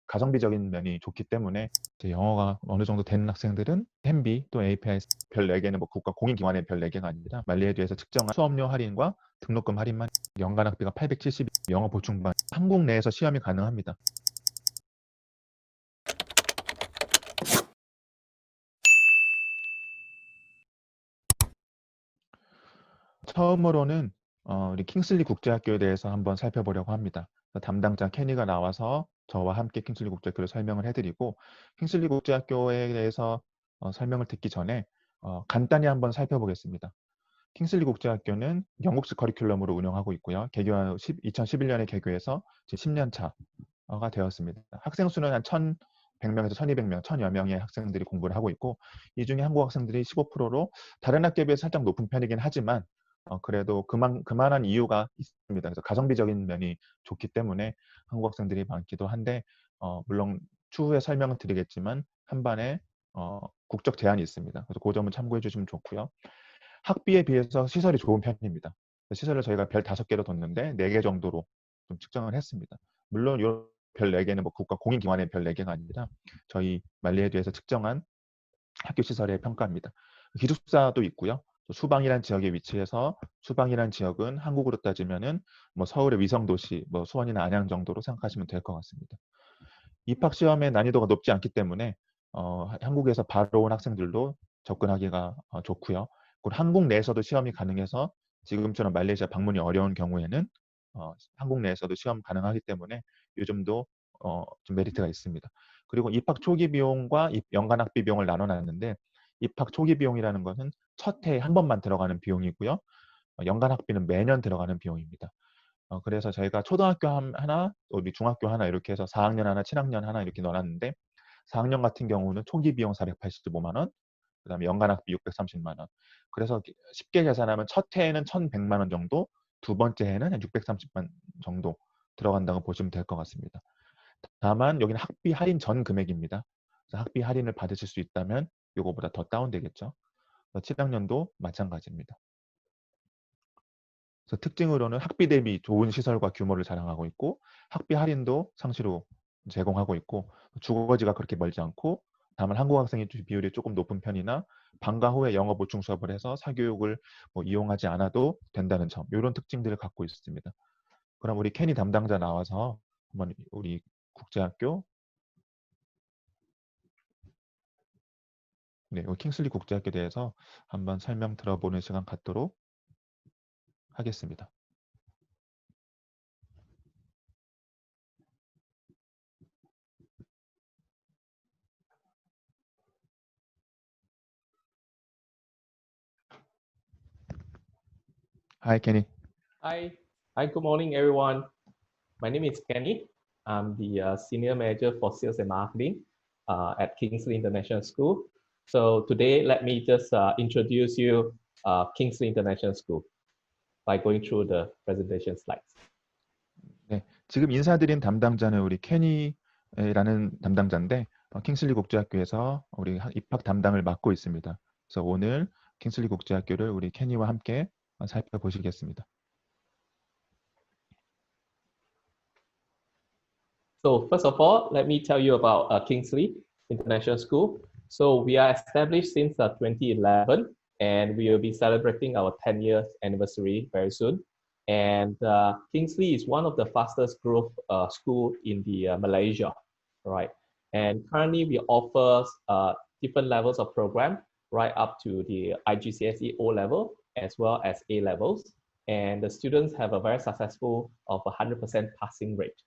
가성비적인 면이 좋기 때문에 이제 영어가 어느 정도 되는 학생들은 햄비 또 API 별 4개는 뭐 국가 공인기관의 별 4개가 아니라 말리에듀에서 측정한 수업료 할인과 등록금 할인만 연간 학비가 870 영어 보충반 한국 내에서 시험이 가능합니다. 처음으로는 우리 킹슬리 국제학교에 대해서 한번 살펴보려고 합니다. 담당자 케니가 나와서 저와 함께 킹슬리 국제학교를 설명을 해드리고 킹슬리 국제학교에 대해서 설명을 듣기 전에 간단히 한번 살펴보겠습니다. 킹슬리 국제학교는 영국식 커리큘럼으로 운영하고 있고요. 개교 2011년에 개교해서 10년 차가 되었습니다. 학생 수는 한 1,100명에서 1,200명, 1,000여 명의 학생들이 공부를 하고 있고 이 중에 한국 학생들이 15%로 다른 학교에 비해 살짝 높은 편이긴 하지만 그래도 그만한 이유가 있습니다. 그래서 가성비적인 면이 좋기 때문에 한국 학생들이 많기도 한데 물론 추후에 설명을 드리겠지만 한반에 국적 제한이 있습니다. 그래서 그 점은 참고해 주시면 좋고요. 학비에 비해서 시설이 좋은 편입니다. 시설을 저희가 별 5개로 뒀는데 4개 정도로 좀 측정을 했습니다. 물론 이 별 4개는 뭐 국가 공인기관의 별 4개가 아니라 저희 말리에듀에서 측정한 학교 시설의 평가입니다. 기숙사도 있고요. 수방이란 지역에 위치해서 수방이란 지역은 한국으로 따지면은 뭐 서울의 위성도시, 뭐 수원이나 안양 정도로 생각하시면 될 것 같습니다. 입학 시험의 난이도가 높지 않기 때문에 한국에서 바로 온 학생들도 접근하기가 좋고요. 그리고 한국 내에서도 시험이 가능해서 지금처럼 말레이시아 방문이 어려운 경우에는 한국 내에서도 시험 가능하기 때문에 요즘도 좀 메리트가 있습니다. 그리고 입학 초기 비용과 연간 학비 비용을 나눠놨는데 입학 초기 비용이라는 것은 첫 해에 한 번만 들어가는 비용이고요. 연간 학비는 매년 들어가는 비용입니다. 그래서 저희가 초등학교 하나, 우리 중학교 하나 이렇게 해서 4학년 하나, 7학년 하나 이렇게 넣어놨는데 4학년 같은 경우는 초기 비용 485만 원, 그 다음에 연간 학비 630만 원. 그래서 쉽게 계산하면 첫 해에는 1,100만 원 정도, 두 번째 해는 한 630만 원 정도 들어간다고 보시면 될 것 같습니다. 다만 여기는 학비 할인 전 금액입니다. 그래서 학비 할인을 받으실 수 있다면 이거보다 더 다운되겠죠. 7학년도 마찬가지입니다. 그래서 특징으로는 학비 대비 좋은 시설과 규모를 자랑하고 있고 학비 할인도 상시로 제공하고 있고 주거지가 그렇게 멀지 않고 다만 한국 학생의 비율이 조금 높은 편이나 방과 후에 영어 보충 수업을 해서 사교육을 뭐 이용하지 않아도 된다는 점 이런 특징들을 갖고 있습니다. 그럼 우리 케니 담당자 나와서 한번 우리 국제학교 네, 킹슬리 국제학교에 대해서 한번 설명 들어보는 시간 갖도록 하겠습니다. Hi, Kenny. Hi, good morning, everyone. My name is Kenny. I'm the Senior Manager for Sales and Marketing at Kingsley International School. So today, let me just introduce you Kingsley International School by going through the presentation slides. 네, 지금 인사드린 담당자는 우리 케니라는 담당자인데 킹슬리 국제학교에서 우리 입학 담당을 맡고 있습니다. 그래서 오늘 킹슬리 국제학교를 우리 케니와 함께 살펴보시겠습니다. So first of all, let me tell you about Kingsley International School. So we are established since 2011, and we will be celebrating our 10-year anniversary very soon. And Kingsley is one of the fastest growth school in the Malaysia, right? And currently we offer different levels of program, right up to the IGCSE O level as well as A levels. And the students have a very successful of 100% passing rate,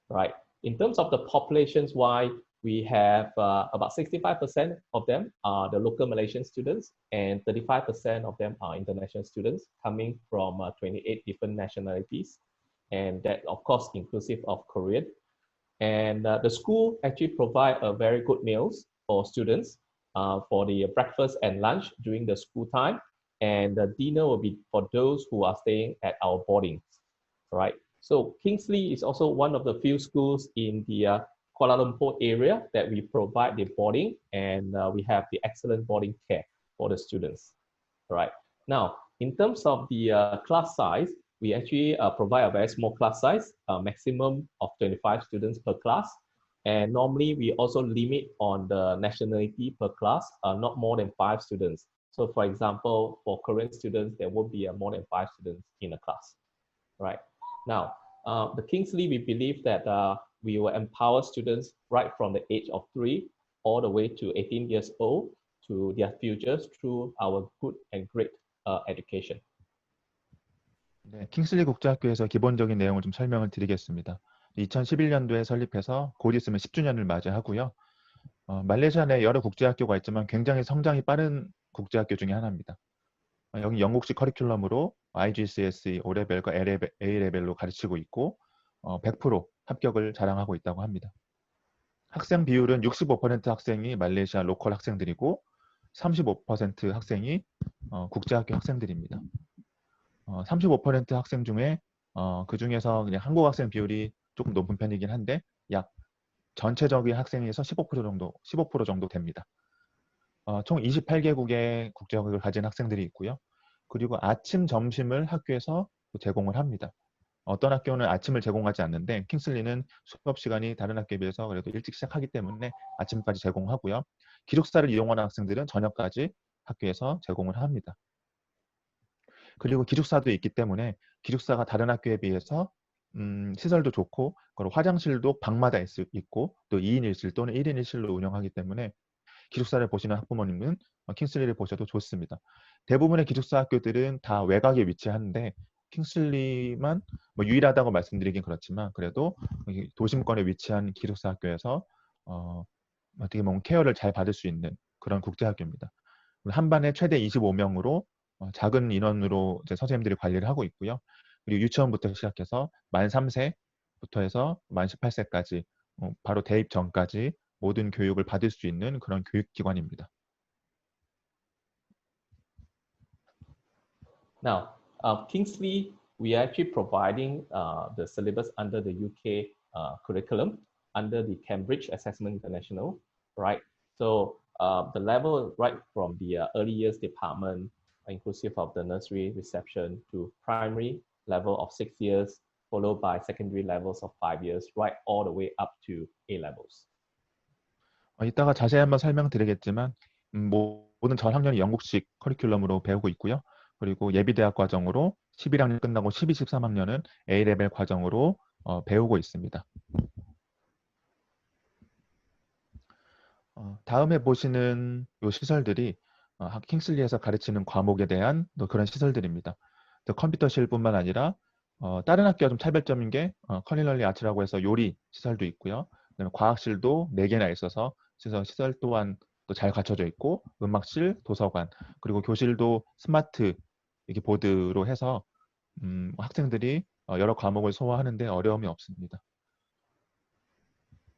right? In terms of the populations wise, we have about 65% of them are the local Malaysian students and 35% of them are international students coming from 28 different nationalities. And that of course inclusive of Korean. And the school actually provide a very good meals for students for the breakfast and lunch during the school time. And the dinner will be for those who are staying at our boardings, right? So Kingsley is also one of the few schools in the Kuala Lumpur area that we provide the boarding, and we have the excellent boarding care for the students. Right now, in terms of the class size, we actually provide a very small class size, a maximum of 25 students per class. And normally we also limit on the nationality per class, not more than 5 students. So for example, for Korean students, there won't be more than 5 students in a class, right? Now, the Kingsley, we believe that we will empower students right from the age of 3 all the way to 18 years old to their futures through our good and great education. 네, 킹슬리 국제학교에서 기본적인 내용을 좀 설명을 드리겠습니다. 2011년도에 설립해서 곧 있으면 10주년을 맞이하고요. 말레이시아 내 여러 국제학교가 있지만 굉장히 성장이 빠른 국제학교 중에 하나입니다. 여기 영국식 커리큘럼으로 IGCSE O레벨과 A레벨로 가르치고 있고 100% 합격을 자랑하고 있다고 합니다. 학생 비율은 65% 학생이 말레이시아 로컬 학생들이고 35% 학생이 국제학교 학생들입니다. 35% 학생 중에 그 중에서 그냥 한국 학생 비율이 조금 높은 편이긴 한데 약 전체적인 학생에서 15% 정도 됩니다. 총 28개국의 국제학위를 가진 학생들이 있고요. 그리고 아침, 점심을 학교에서 제공을 합니다. 어떤 학교는 아침을 제공하지 않는데 킹슬리는 수업 시간이 다른 학교에 비해서 그래도 일찍 시작하기 때문에 아침까지 제공하고요. 기숙사를 이용하는 학생들은 저녁까지 학교에서 제공을 합니다. 그리고 기숙사도 있기 때문에 기숙사가 다른 학교에 비해서 시설도 좋고 그리고 화장실도 방마다 있고 또 2인 1실 또는 1인 1실로 운영하기 때문에 기숙사를 보시는 학부모님은 킹슬리를 보셔도 좋습니다. 대부분의 기숙사 학교들은 다 외곽에 위치하는데 킹슬리만 뭐 유일하다고 말씀드리긴 그렇지만 그래도 도심권에 위치한 기숙사 학교에서 어떻게 보면 케어를 잘 받을 수 있는 그런 국제학교입니다. 한 반에 최대 25명으로 작은 인원으로 이제 선생님들이 관리를 하고 있고요. 그리고 유치원부터 시작해서 만 3세부터 해서 만 18세까지 바로 대입 전까지 모든 교육을 받을 수 있는 그런 교육기관입니다. Now, Kingsley, we are actually providing the syllabus under the UK curriculum, under the Cambridge Assessment International, right? So the level right from the early years department, inclusive of the nursery reception to primary level of 6 years, followed by secondary levels of 5 years, right all the way up to A levels. 이따가 자세히 한번 설명드리겠지만 모든 전 학년이 영국식 커리큘럼으로 배우고 있고요. 그리고 예비대학 과정으로 11학년 끝나고 12, 13학년은 A레벨 과정으로 배우고 있습니다. 다음에 보시는 이 시설들이 킹슬리에서 가르치는 과목에 대한 그런 시설들입니다. 컴퓨터실뿐만 아니라 다른 학교와 좀 차별점인 게 커리널리 아트라고 해서 요리 시설도 있고요. 그다음에 과학실도 4개나 있어서 시설 또한 또 잘 갖춰져 있고 음악실, 도서관, 그리고 교실도 스마트 이렇게 보드로 해서 학생들이 여러 과목을 소화하는데 어려움이 없습니다.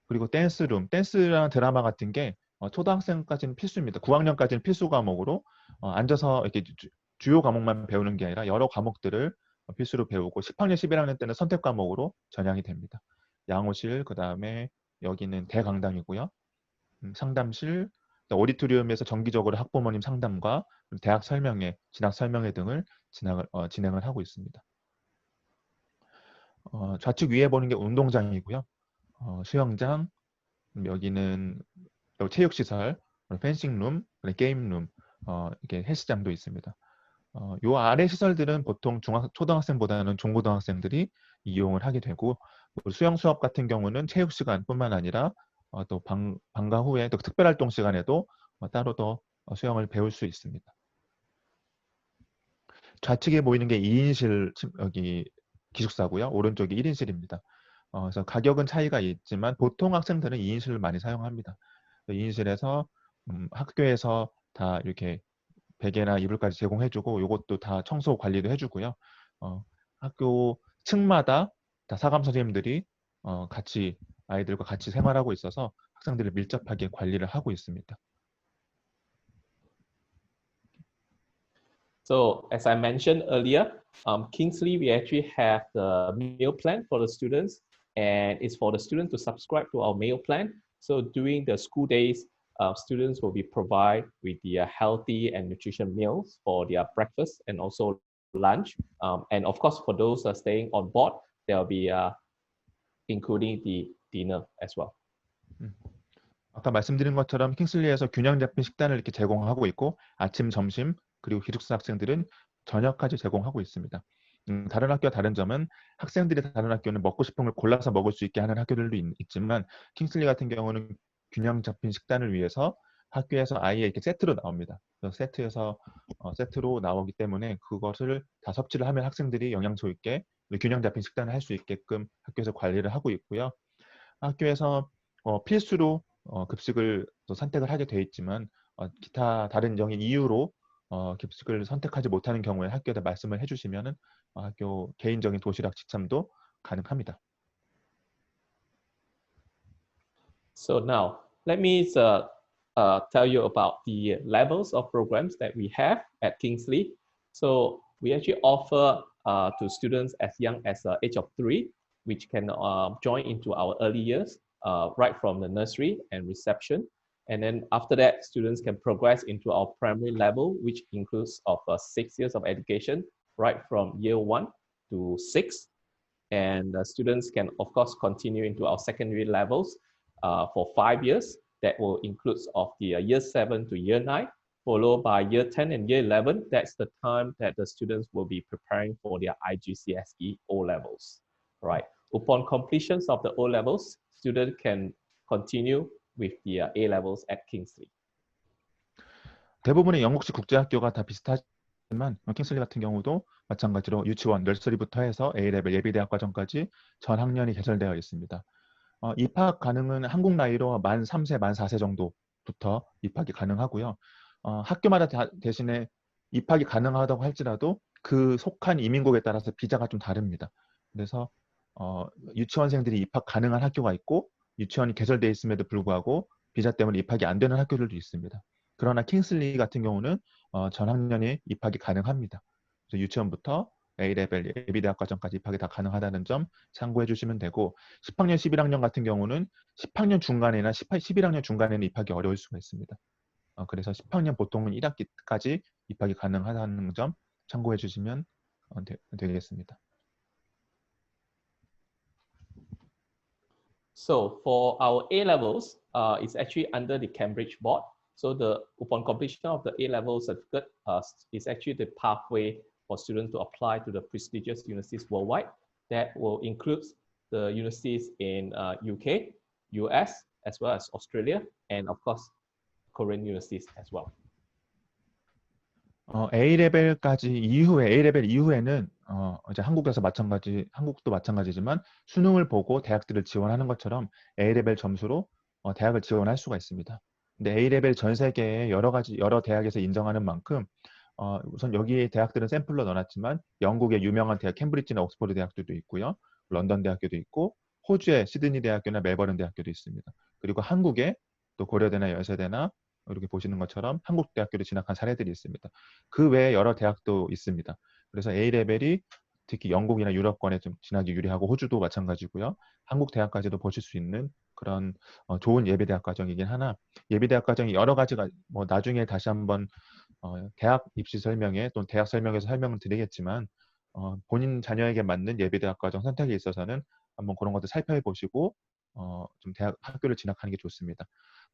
그리고 댄스랑 드라마 같은 게 초등학생까지는 필수입니다. 9학년까지는 필수 과목으로 앉아서 이렇게 주요 과목만 배우는 게 아니라 여러 과목들을 필수로 배우고 10학년, 11학년 때는 선택 과목으로 전향이 됩니다. 양호실, 그 다음에 여기는 대강당이고요. 상담실, 오디토리움에서 정기적으로 학부모님 상담과 대학 설명회, 진학 설명회 등을 진행을 하고 있습니다. 좌측 위에 보는 게 운동장이고요. 수영장, 여기는 체육시설, 펜싱룸, 게임룸, 이렇게 헬스장도 있습니다. 요 아래 시설들은 보통 초등학생보다는 중고등학생들이 이용을 하게 되고 수영 수업 같은 경우는 체육 시간뿐만 아니라 또 방과 후에 또 특별활동 시간에도 따로 더 수영을 배울 수 있습니다. 좌측에 보이는 게 2인실 여기 기숙사고요. 오른쪽이 1인실입니다. 그래서 가격은 차이가 있지만 보통 학생들은 2인실을 많이 사용합니다. 2인실에서 학교에서 다 이렇게 베개나 이불까지 제공해주고 이것도 다 청소 관리도 해주고요. 학교 층마다 다 사감 선생님들이 같이 아이들과 같이 생활하고 있어서 학생들을 밀접하게 관리를 하고 있습니다. So as I mentioned earlier, Kingsley, we actually have the meal plan for the students, and it's for the students to subscribe to our meal plan. So during the school days, students will be provided with the healthy and nutrition meals for their breakfast and also lunch. And of course, for those staying on board, there will be including the dinner as well. 아까 말씀드린 것처럼 킹슬리에서 균형 잡힌 식단을 이렇게 제공하고 있고 아침, 점심, 그리고 기숙사 학생들은 저녁까지 제공하고 있습니다. 다른 학교와 다른 점은 학생들이 다른 학교는 먹고 싶은 걸 골라서 먹을 수 있게 하는 학교들도 있지만 킹슬리 같은 경우는 균형 잡힌 식단을 위해서 학교에서 아예 이렇게 세트로 나옵니다. 그래서 세트로 나오기 때문에 그것을 다 섭취를 하면 학생들이 영양소 있게 균형 잡힌 식단을 할 수 있게끔 학교에서 관리를 하고 있고요. 학교에서 필수로 급식을 또 선택을 하게 돼 있지만 기타 다른 정인 이유로 급식을 선택하지 못하는 경우에 학교에다 말씀을 해주시면은 학교 개인적인 도시락 지참도 가능합니다. So now, let me tell you about the levels of programs that we have at Kingsley. So we actually offer to students as young as the age of 3, which can join into our early years, right from the nursery and reception. And then after that, students can progress into our primary level, which includes of 6 years of education, right from year 1 to 6. And students can, of course, continue into our secondary levels for 5 years. That will include of the year 7 to year 9, followed by year 10 and year 11. That's the time that the students will be preparing for their IGCSE O levels, right? Upon completion of the O levels, students can continue with the A levels at Kingsley. 대부분의 영국식 국제학교가 다 비슷하지만 킹슬리 같은 경우도 마찬가지로 유치원, 널서리부터 해서 A레벨 예비대학 과정까지 전 학년이 개설되어 있습니다. 입학 가능은 한국 나이로 만 3세, 만 4세 정도부터 입학이 가능하고요. 학교마다 대신에 입학이 가능하다고 할지라도 그 속한 이민국에 따라서 비자가 좀 다릅니다. 그래서 유치원생들이 입학 가능한 학교가 있고 유치원이 개설되어 있음에도 불구하고 비자 때문에 입학이 안 되는 학교들도 있습니다. 그러나 킹슬리 같은 경우는 전 학년이 입학이 가능합니다. 그래서 유치원부터 A레벨 예비대학 과정까지 입학이 다 가능하다는 점 참고해 주시면 되고 10학년, 11학년 같은 경우는 10학년 중간이나 11학년 중간에는 입학이 어려울 수가 있습니다. 그래서 10학년 보통은 1학기까지 입학이 가능하다는 점 참고해 주시면 되겠습니다. So for our A levels, it's actually under the Cambridge board. So upon completion of the A level certificate is actually the pathway for students to apply to the prestigious universities worldwide. That will include the universities in UK, US, as well as Australia, and of course, Korean universities as well. A레벨까지 이후에 A레벨 이후에는 이제 한국도 마찬가지지만 수능을 보고 대학들을 지원하는 것처럼 A레벨 점수로 대학을 지원할 수가 있습니다. 근데 A레벨 전 세계에 여러 대학에서 인정하는 만큼 우선 여기에 대학들은 샘플로 넣어놨지만 영국의 유명한 대학 캠브리지나 옥스퍼드 대학들도 있고요. 런던 대학교도 있고 호주의 시드니 대학교나 멜버른 대학교도 있습니다. 그리고 한국에 또 고려대나 연세대나 이렇게 보시는 것처럼 한국 대학교를 진학한 사례들이 있습니다. 그 외에 여러 대학도 있습니다. 그래서 A레벨이 특히 영국이나 유럽권에 좀 진학이 유리하고 호주도 마찬가지고요. 한국 대학까지도 보실 수 있는 그런 좋은 예비대학 과정이긴 하나 예비대학 과정이 여러 가지가 뭐 나중에 다시 한번 대학 입시 설명회 또는 대학 설명회에서 설명을 드리겠지만 본인 자녀에게 맞는 예비대학 과정 선택에 있어서는 한번 그런 것들 살펴보시고 좀 학교를 진학하는 게 좋습니다.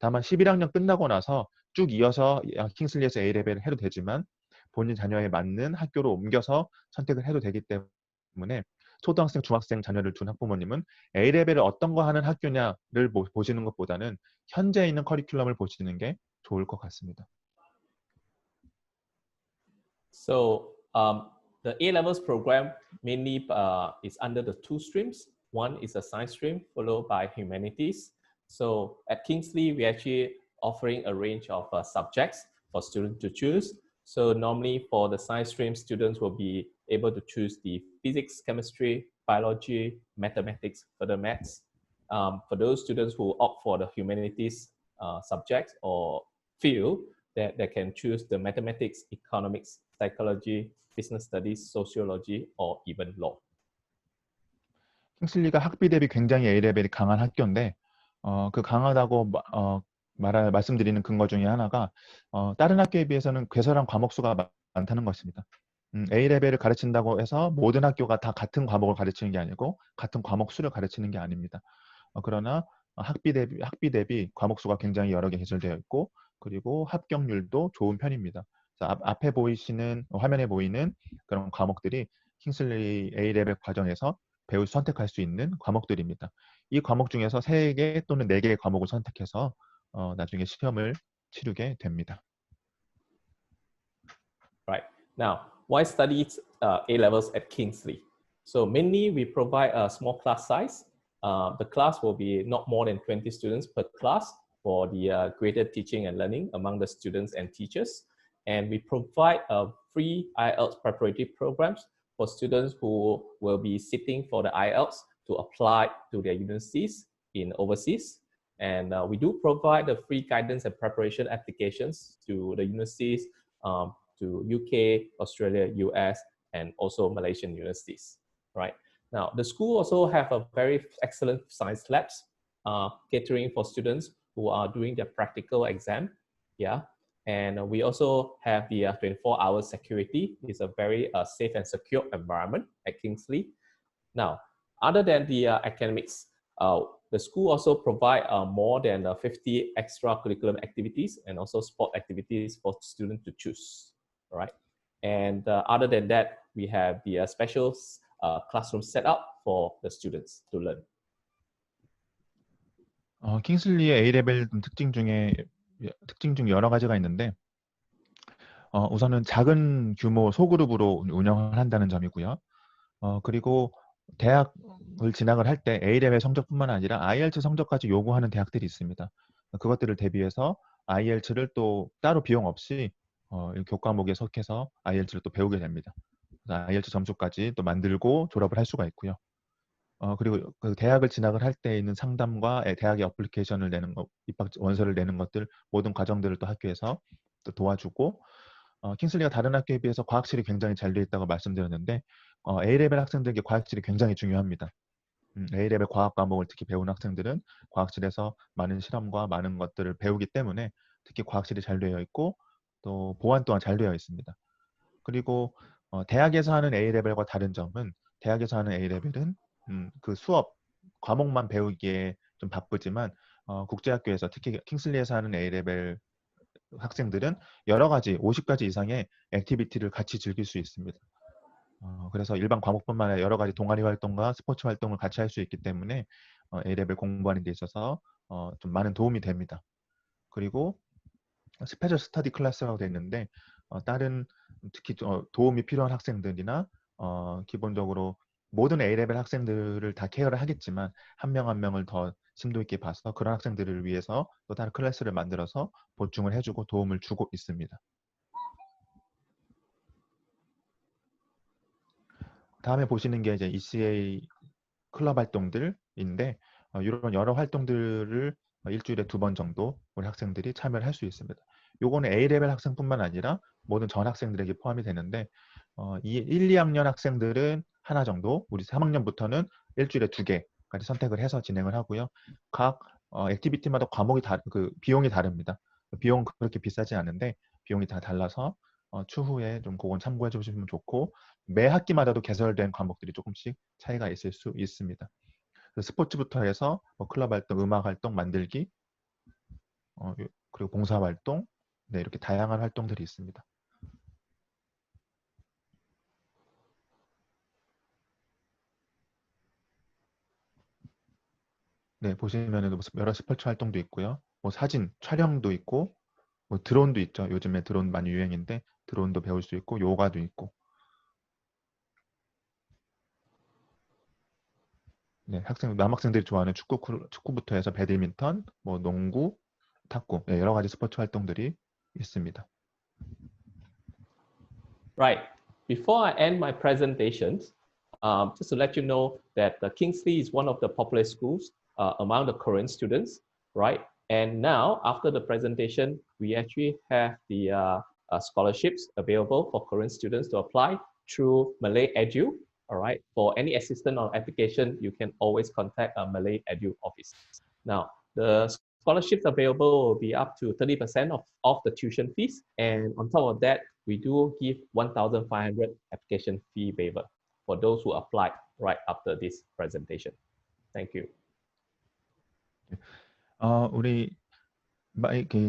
다만 11학년 끝나고 나서 쭉 이어서 킹슬리에서 A레벨을 해도 되지만 본인 자녀에 맞는 학교로 옮겨서 선택을 해도 되기 때문에 초등학생, 중학생 자녀를 둔 학부모님은 A레벨을 어떤 거 하는 학교냐를 보시는 것보다는 현재 있는 커리큘럼을 보시는 게 좋을 것 같습니다. So the A levels program mainly is under the 2 streams. One is a science stream followed by humanities. So at Kingsley, we're actually offering a range of subjects for students to choose. So normally for the science stream, students will be able to choose the physics, chemistry, biology, mathematics, further maths. For those students who opt for the humanities subjects or field, that they can choose the mathematics, economics, psychology, business studies, sociology, or even law. 킹슬리가 학비 대비 굉장히 A레벨이 강한 학교인데 그 강하다고 말씀드리는 근거 중에 하나가 다른 학교에 비해서는 괴설한 과목 수가 많다는 것입니다. A레벨을 가르친다고 해서 모든 학교가 다 같은 과목을 가르치는 게 아니고 같은 과목 수를 가르치는 게 아닙니다. 그러나 학비 대비 과목 수가 굉장히 여러 개 개설되어 있고, 그리고 합격률도 좋은 편입니다. 앞에 보이시는 화면에 보이는 그런 과목들이 킹슬리 A레벨 과정에서 선택할 수 있는 과목들입니다. 이 과목 중에서 3개 또는 4개의 과목을 선택해서 나중에 시험을 치르게 됩니다. Right. Now, why study A levels at Kingsley? So mainly we provide a small class size. The class will be not more than 20 students per class for the greater teaching and learning among the students and teachers. And we provide free IELTS preparatory programs for students who will be sitting for the IELTS to apply to their universities in overseas. And we do provide the free guidance and preparation applications to the universities, to UK, Australia, US, and also Malaysian universities, right? Now, the school also have a very excellent science labs, catering for students who are doing their practical exam, yeah. And we also have the 24-hour security. It's a very safe and secure environment at Kingsley. Now, other than the academics, the school also provide more than 50 extracurricular activities and also sport activities for students to choose, right? And other than that, we have the special classroom set up for the students to learn. 킹슬리의 A레벨 특징 중 여러 가지가 있는데, 우선은 작은 규모 소그룹으로 운영을 한다는 점이고요. 그리고 대학을 진학을 할 때 A레벨 성적뿐만 아니라 IELTS 성적까지 요구하는 대학들이 있습니다. 그것들을 대비해서 IELTS를 또 따로 비용 없이 교과목에 속해서 IELTS를 또 배우게 됩니다. IELTS 점수까지 또 만들고 졸업을 할 수가 있고요. 그리고 그 대학을 진학을 할 때 있는 상담과 대학의 어플리케이션을 내는 것, 입학 원서를 내는 것들, 모든 과정들을 또 학교에서 또 도와주고, 킹슬리가 다른 학교에 비해서 과학실이 굉장히 잘 되어 있다고 말씀드렸는데, A레벨 학생들에게 과학실이 굉장히 중요합니다. A레벨 과학 과목을 특히 배우는 학생들은 과학실에서 많은 실험과 많은 것들을 배우기 때문에 특히 과학실이 잘 되어 있고, 또 보안 또한 잘 되어 있습니다. 그리고 대학에서 하는 A레벨과 다른 점은, 대학에서 하는 A레벨은 그 수업 과목만 배우기에 좀 바쁘지만, 국제학교에서 특히 킹슬리에서 하는 A레벨 학생들은 여러 가지 50가지 이상의 액티비티를 같이 즐길 수 있습니다. 그래서 일반 과목뿐만 아니라 여러 가지 동아리 활동과 스포츠 활동을 같이 할 수 있기 때문에 A레벨 공부하는 데 있어서 좀 많은 도움이 됩니다. 그리고 스페셜 스터디 클래스라고 되어 있는데, 다른 특히 도움이 필요한 학생들이나 기본적으로 모든 A레벨 학생들을 다 케어를 하겠지만 한 명 한 명을 더 심도 있게 봐서 그런 학생들을 위해서 또 다른 클래스를 만들어서 보충을 해주고 도움을 주고 있습니다. 다음에 보시는 게 이제 ECA 클럽 활동들인데, 이런 여러 활동들을 일주일에 2번 정도 우리 학생들이 참여를 할 수 있습니다. 요거는 A레벨 학생뿐만 아니라 모든 전 학생들에게 포함이 되는데, 이 1, 2학년 학생들은 하나 정도, 우리 3학년부터는 일주일에 2개까지 선택을 해서 진행을 하고요. 각 액티비티마다 그 비용이 다릅니다. 비용은 그렇게 비싸지 않은데 비용이 다 달라서 추후에 좀 그건 참고해 주시면 좋고, 매 학기마다도 개설된 과목들이 조금씩 차이가 있을 수 있습니다. 스포츠부터 해서 클럽 활동, 음악 활동, 만들기, 그리고 봉사 활동, 네, 이렇게 다양한 활동들이 있습니다. 네, 보시면은 여러 스포츠 활동도 있고요. 뭐 사진, 촬영도 있고, 뭐 드론도 있죠. 요즘에 드론 많이 유행인데 드론도 배울 수 있고, 요가도 있고. 네, 남학생들이 좋아하는 축구부터 해서 배드민턴, 뭐 농구, 탁구, 네, 여러 가지 스포츠 활동들이 있습니다. Right. Before I end my presentations, just to let you know that Kingsley is one of the popular schools among the Korean students, right? And now, after the presentation, we actually have the scholarships available for Korean students to apply through Malay Edu. All right. For any assistance or application, you can always contact a Malay Edu office. Now, the scholarships available will be up to 30% of the tuition fees. And on top of that, we do give 1,500 application fee waiver for those who apply right after this presentation. Thank you. 우리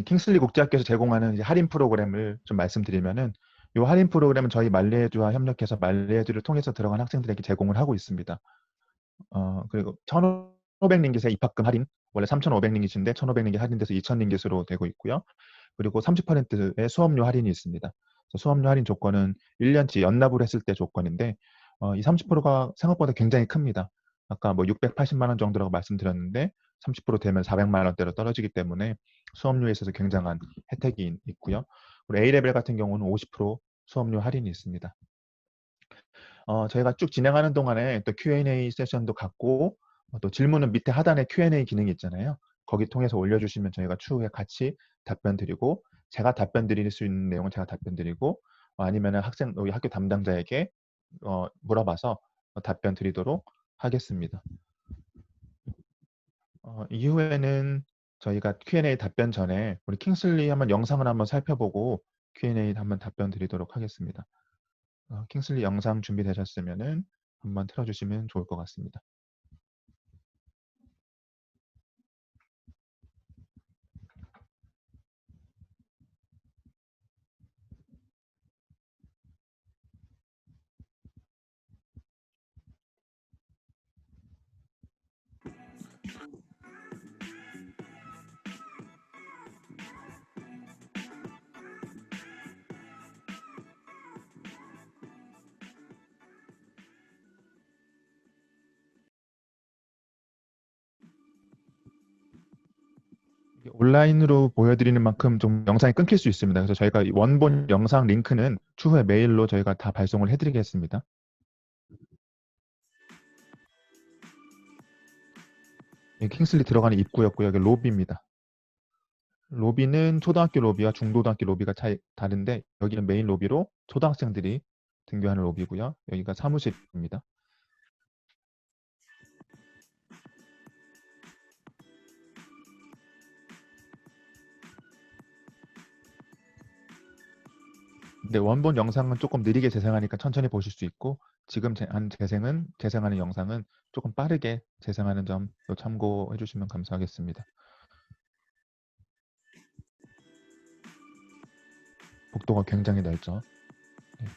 킹슬리 국제학교에서 제공하는 이제 할인 프로그램을 좀 말씀드리면은, 이 할인 프로그램은 저희 말레이주와 협력해서 말레이주를 통해서 들어간 학생들에게 제공을 하고 있습니다. 그리고 1,500링깃의 입학금 할인, 원래 3,500링깃인데 1,500링깃 할인돼서 2,000링깃으로 되고 있고요. 그리고 30%의 수업료 할인이 있습니다. 수업료 할인 조건은 1년치 연납을 했을 때 조건인데, 이 30%가 생각보다 굉장히 큽니다. 아까 뭐 680만 원 정도라고 말씀드렸는데 30% 되면 400만 원대로 떨어지기 때문에 수업료에 있어서 굉장한 혜택이 있고요. 그리고 A레벨 같은 경우는 50% 수업료 할인이 있습니다. 저희가 쭉 진행하는 동안에 또 Q&A 세션도 갖고, 또 질문은 밑에 하단에 Q&A 기능이 있잖아요. 거기 통해서 올려주시면 저희가 추후에 같이 답변 드리고, 제가 답변 드릴 수 있는 내용은 제가 답변 드리고, 아니면은 여기 학교 담당자에게 물어봐서 답변 드리도록 하겠습니다. 이후에는 저희가 Q&A 답변 전에 우리 킹슬리 한번 영상을 한번 살펴보고 Q&A 한번 답변 드리도록 하겠습니다. 킹슬리 영상 준비되셨으면은 한번 틀어주시면 좋을 것 같습니다. 온라인으로 보여드리는 만큼 좀 영상이 끊길 수 있습니다. 그래서 저희가 이 원본 영상 링크는 추후에 메일로 저희가 다 발송을 해드리겠습니다. 킹슬리 들어가는 입구였고요. 여기 로비입니다. 로비는 초등학교 로비와 중고등학교 로비가 다른데, 여기는 메인 로비로 초등학생들이 등교하는 로비고요. 여기가 사무실입니다. 근데 원본 영상은 조금 느리게 재생하니까 천천히 보실 수 있고, 지금 재생하는 영상은 조금 빠르게 재생하는 점 참고해 주시면 감사하겠습니다. 복도가 굉장히 넓죠. 네.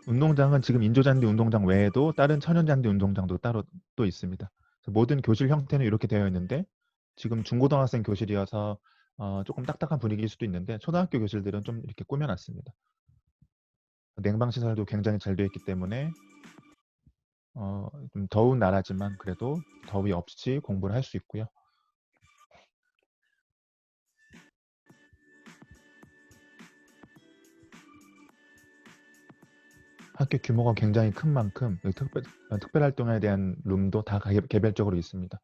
운동장은 지금 인조잔디 운동장 외에도 다른 천연잔디 운동장도 따로 또 있습니다. 모든 교실 형태는 이렇게 되어 있는데, 지금 중고등학생 교실이어서 조금 딱딱한 분위기일 수도 있는데, 초등학교 교실들은 좀 이렇게 꾸며놨습니다. 냉방 시설도 굉장히 잘 되어 있기 때문에 좀 더운 나라지만 그래도 더위 없이 공부를 할 수 있고요. 학교 규모가 굉장히 큰 만큼 특별활동에 대한 룸도 다 개별적으로 있습니다.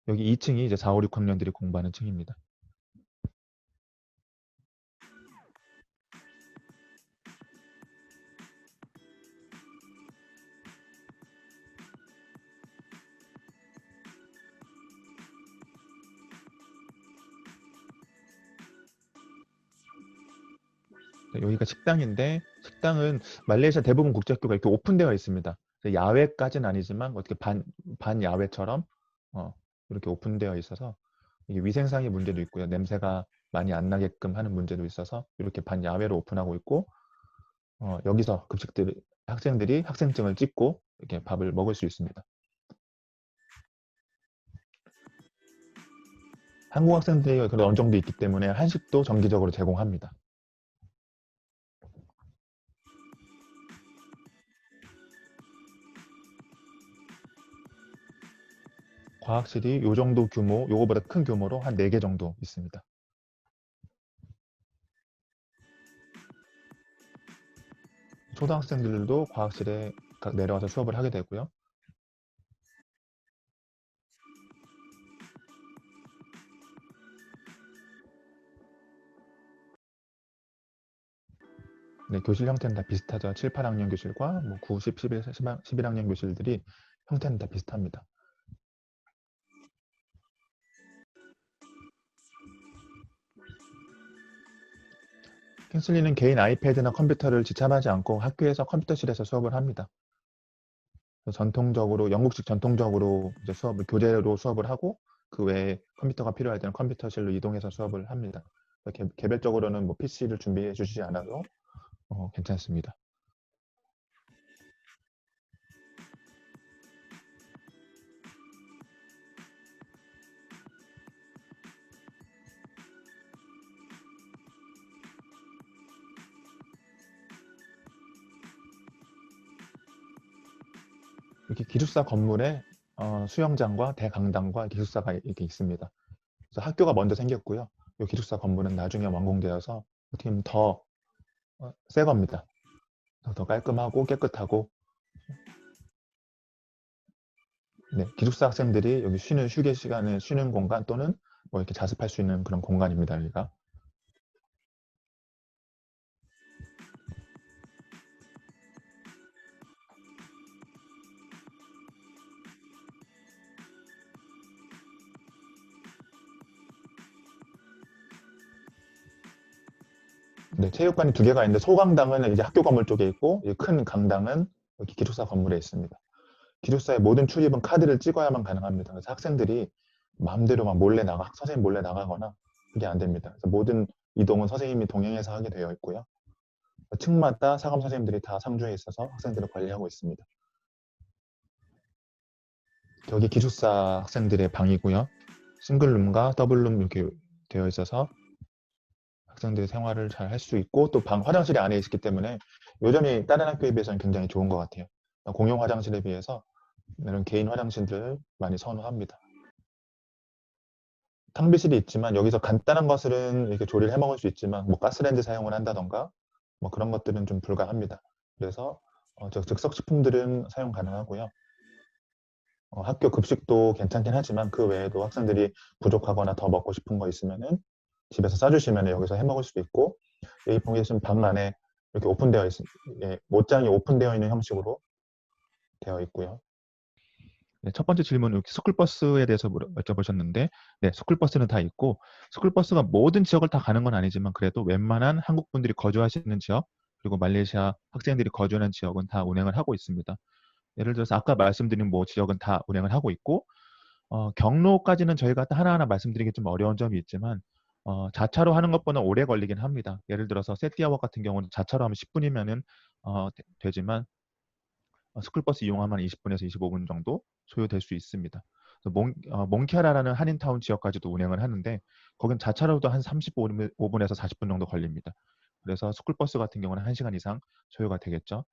여기 2층이 이제 4, 5, 6학년들이 공부하는 층입니다. 여기가 식당인데, 식당은 말레이시아 대부분 국제학교가 이렇게 오픈되어 있습니다. 야외까지는 아니지만 어떻게 반 야외처럼 이렇게 오픈되어 있어서 이게 위생상의 문제도 있고요. 냄새가 많이 안 나게끔 하는 문제도 있어서 이렇게 반 야외로 오픈하고 있고, 여기서 학생들이 학생증을 찍고 이렇게 밥을 먹을 수 있습니다. 한국 학생들이 그래도 어느 정도 있기 때문에 한식도 정기적으로 제공합니다. 과학실이 요 정도 규모, 요거보다 큰 규모로 한 4개 정도 있습니다. 초등학생들도 과학실에 내려와서 수업을 하게 되고요. 네, 교실 형태는 다 비슷하죠. 7, 8학년 교실과 뭐 9, 10, 11학년 교실들이 형태는 다 비슷합니다. 킹슬리는 개인 아이패드나 컴퓨터를 지참하지 않고 학교에서 컴퓨터실에서 수업을 합니다. 전통적으로 영국식 전통적으로 이제 교재로 수업을 하고 그 외에 컴퓨터가 필요할 때는 컴퓨터실로 이동해서 수업을 합니다. 개별적으로는 뭐 PC를 준비해 주시지 않아도 괜찮습니다. 이렇게 기숙사 건물에 수영장과 대강당과 기숙사가 이렇게 있습니다. 그래서 학교가 먼저 생겼고요. 이 기숙사 건물은 나중에 완공되어서 어떻게 보면 더 새 겁니다. 더 깔끔하고 깨끗하고, 네, 기숙사 학생들이 여기 휴게 시간에 쉬는 공간 또는 뭐 이렇게 자습할 수 있는 그런 공간입니다. 여기가. 네, 체육관이 2개가 있는데 소강당은 이제 학교 건물 쪽에 있고 큰 강당은 여기 기숙사 건물에 있습니다. 기숙사의 모든 출입은 카드를 찍어야만 가능합니다. 그래서 학생들이 마음대로 막 선생님 몰래 나가거나 그게 안 됩니다. 그래서 모든 이동은 선생님이 동행해서 하게 되어 있고요. 층마다 사감 선생님들이 다 상주해 있어서 학생들을 관리하고 있습니다. 여기 기숙사 학생들의 방이고요. 싱글룸과 더블룸 이렇게 되어 있어서 학생들이 생활을 잘 할 수 있고 또 화장실이 안에 있기 때문에 여전히 다른 학교에 비해서는 굉장히 좋은 것 같아요. 공용 화장실에 비해서 이런 개인 화장실들을 많이 선호합니다. 탕비실이 있지만 여기서 간단한 것들은 이렇게 조리를 해 먹을 수 있지만 뭐 가스레인지 사용을 한다던가 뭐 그런 것들은 좀 불가합니다. 그래서 즉석 식품들은 사용 가능하고요. 학교 급식도 괜찮긴 하지만 그 외에도 학생들이 부족하거나 더 먹고 싶은 거 있으면은 집에서 싸주시면 여기서 해 먹을 수도 있고, 여기 보시면 방 안에 이렇게 오픈되어 옷장이 오픈되어 있는 형식으로 되어 있고요. 네, 첫 번째 질문은 스쿨버스에 대해서 여쭤보셨는데, 네, 스쿨버스는 다 있고, 스쿨버스가 모든 지역을 다 가는 건 아니지만 그래도 웬만한 한국 분들이 거주하시는 지역, 그리고 말레이시아 학생들이 거주하는 지역은 다 운행을 하고 있습니다. 예를 들어서 아까 말씀드린 뭐 지역은 다 운행을 하고 있고, 경로까지는 저희가 하나하나 말씀드리기 좀 어려운 점이 있지만 자차로 하는 것보다 오래 걸리긴 합니다. 예를 들어서 세티아워 같은 경우는 자차로 하면 10분이면은 되지만 스쿨버스 이용하면 20분에서 25분 정도 소요될 수 있습니다. 몽키아라라는 한인타운 지역까지도 운행을 하는데 거긴 자차로도 한 35분에서 40분 정도 걸립니다. 그래서 스쿨버스 같은 경우는 1시간 이상 소요가 되겠죠.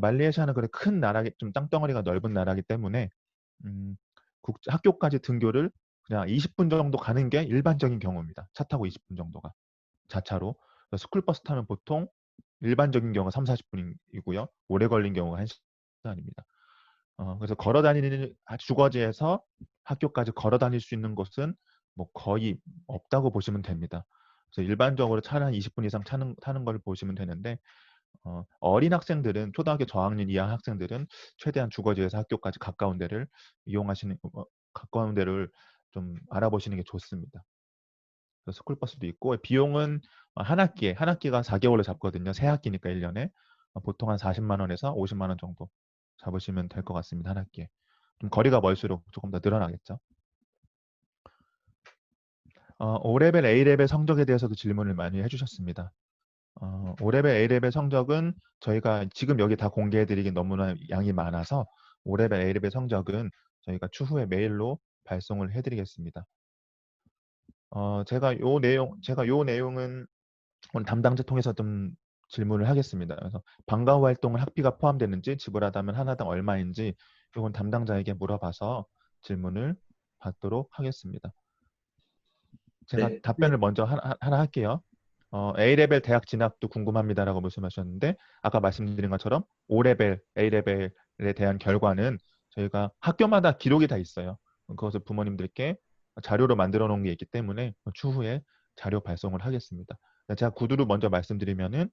말레이시아는 그래 큰 나라기 좀 땅덩어리가 넓은 나라기 때문에 음, 학교까지 등교를 그냥 20분 정도 가는 게 일반적인 경우입니다. 차 타고 20분 정도가 자차로. 스쿨버스 타면 보통 일반적인 경우가 3, 40분이고요. 오래 걸린 경우가 1시간입니다. 그래서 걸어 다니는 주거지에서 학교까지 걸어 다닐 수 있는 곳은 뭐 거의 없다고 보시면 됩니다. 그래서 일반적으로 차를 한 20분 이상 타는 걸 보시면 되는데 어린 학생들은 초등학교 저학년 이하 학생들은 최대한 주거지에서 학교까지 가까운 데를 좀 알아보시는 게 좋습니다. 스쿨버스도 있고 비용은 한 학기가 4개월을 잡거든요. 새 학기니까 1년에 보통 한 40만 원에서 50만 원 정도 잡으시면 될 것 같습니다. 한 학기에. 좀 거리가 멀수록 조금 더 늘어나겠죠. O레벨, A레벨 성적에 대해서도 질문을 많이 해주셨습니다. O레벨, A레벨 성적은 저희가 지금 여기 다 공개해드리기 너무나 양이 많아서 O레벨, A레벨 성적은 저희가 추후에 메일로 발송을 해드리겠습니다. 제가 요 내용은 오늘 담당자 통해서 좀 질문을 하겠습니다. 그래서 방과 후 활동은 학비가 포함되는지 지불하다면 하나당 얼마인지 이건 담당자에게 물어봐서 질문을 받도록 하겠습니다. 제가 네, 답변을 먼저 하나 할게요. A레벨 대학 진학도 궁금합니다라고 말씀하셨는데 아까 말씀드린 것처럼 O레벨, A레벨에 대한 결과는 저희가 학교마다 기록이 다 있어요. 그것을 부모님들께 자료로 만들어 놓은 게 있기 때문에 추후에 자료 발송을 하겠습니다. 제가 구두로 먼저 말씀드리면은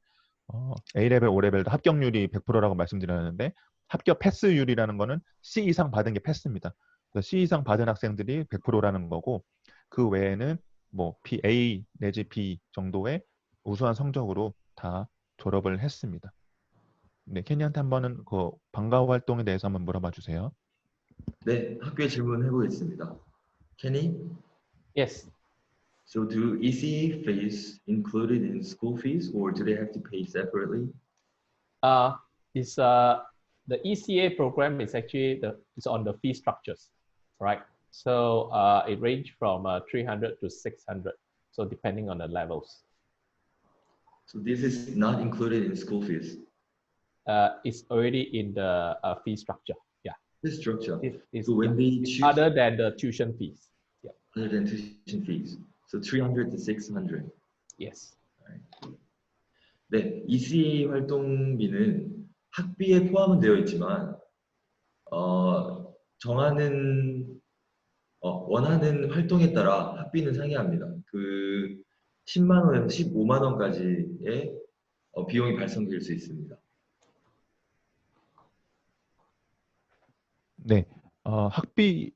A레벨, O레벨도 합격률이 100%라고 말씀드렸는데 합격 패스율이라는 거는 C 이상 받은 게 패스입니다. 그래서 C 이상 받은 학생들이 100%라는 거고 그 외에는 뭐 A 내지 B 정도의 우수한 성적으로 다 졸업을 했습니다. 네, 케니한테 한번은 그 방과 후 활동에 대해서 한번 물어봐 주세요. 네, 학교에 질문해 보겠습니다. Kenny, Yes. so do ECE fees included in school fees or do they have to pay separately? It's the ECA program is actually is on the fee structures, right? So it range from 300 to 600. So depending on the levels. So this is not included in school fees. It's already in the fee structure. Yeah. This structure. It's So when they choose other than the tuition fees. Yeah. other than tuition fees, so 300 to 600. Yes. 네, ECA 활동비는 학비에 포함은 되어 있지만 정하는 원하는 활동에 따라 학비는 상이합니다. 그 10만 원에서 15만 원까지의 비용이 발생될 수 있습니다. 네,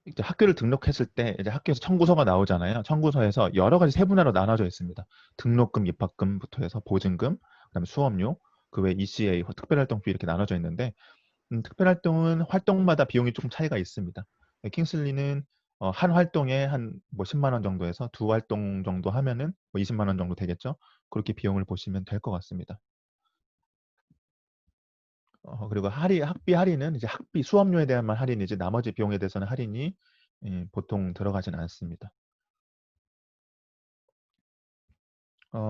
이제 학교를 등록했을 때 이제 학교에서 청구서가 나오잖아요. 청구서에서 여러 가지 세분화로 나눠져 있습니다. 등록금, 입학금부터 해서 보증금, 그다음에 수업료, 그 외 ECA, 특별활동비 이렇게 나눠져 있는데 특별활동은 활동마다 비용이 조금 차이가 있습니다. 킹슬리는 한 활동에 한 뭐 10만 원 정도에서 두 활동 정도 하면은 뭐 20만 원 정도 되겠죠. 그렇게 비용을 보시면 될 것 같습니다. 그리고 학비 할인은 이제 학비 수업료에 대한만 할인이지 나머지 비용에 대해서는 할인이 보통 들어가진 않습니다.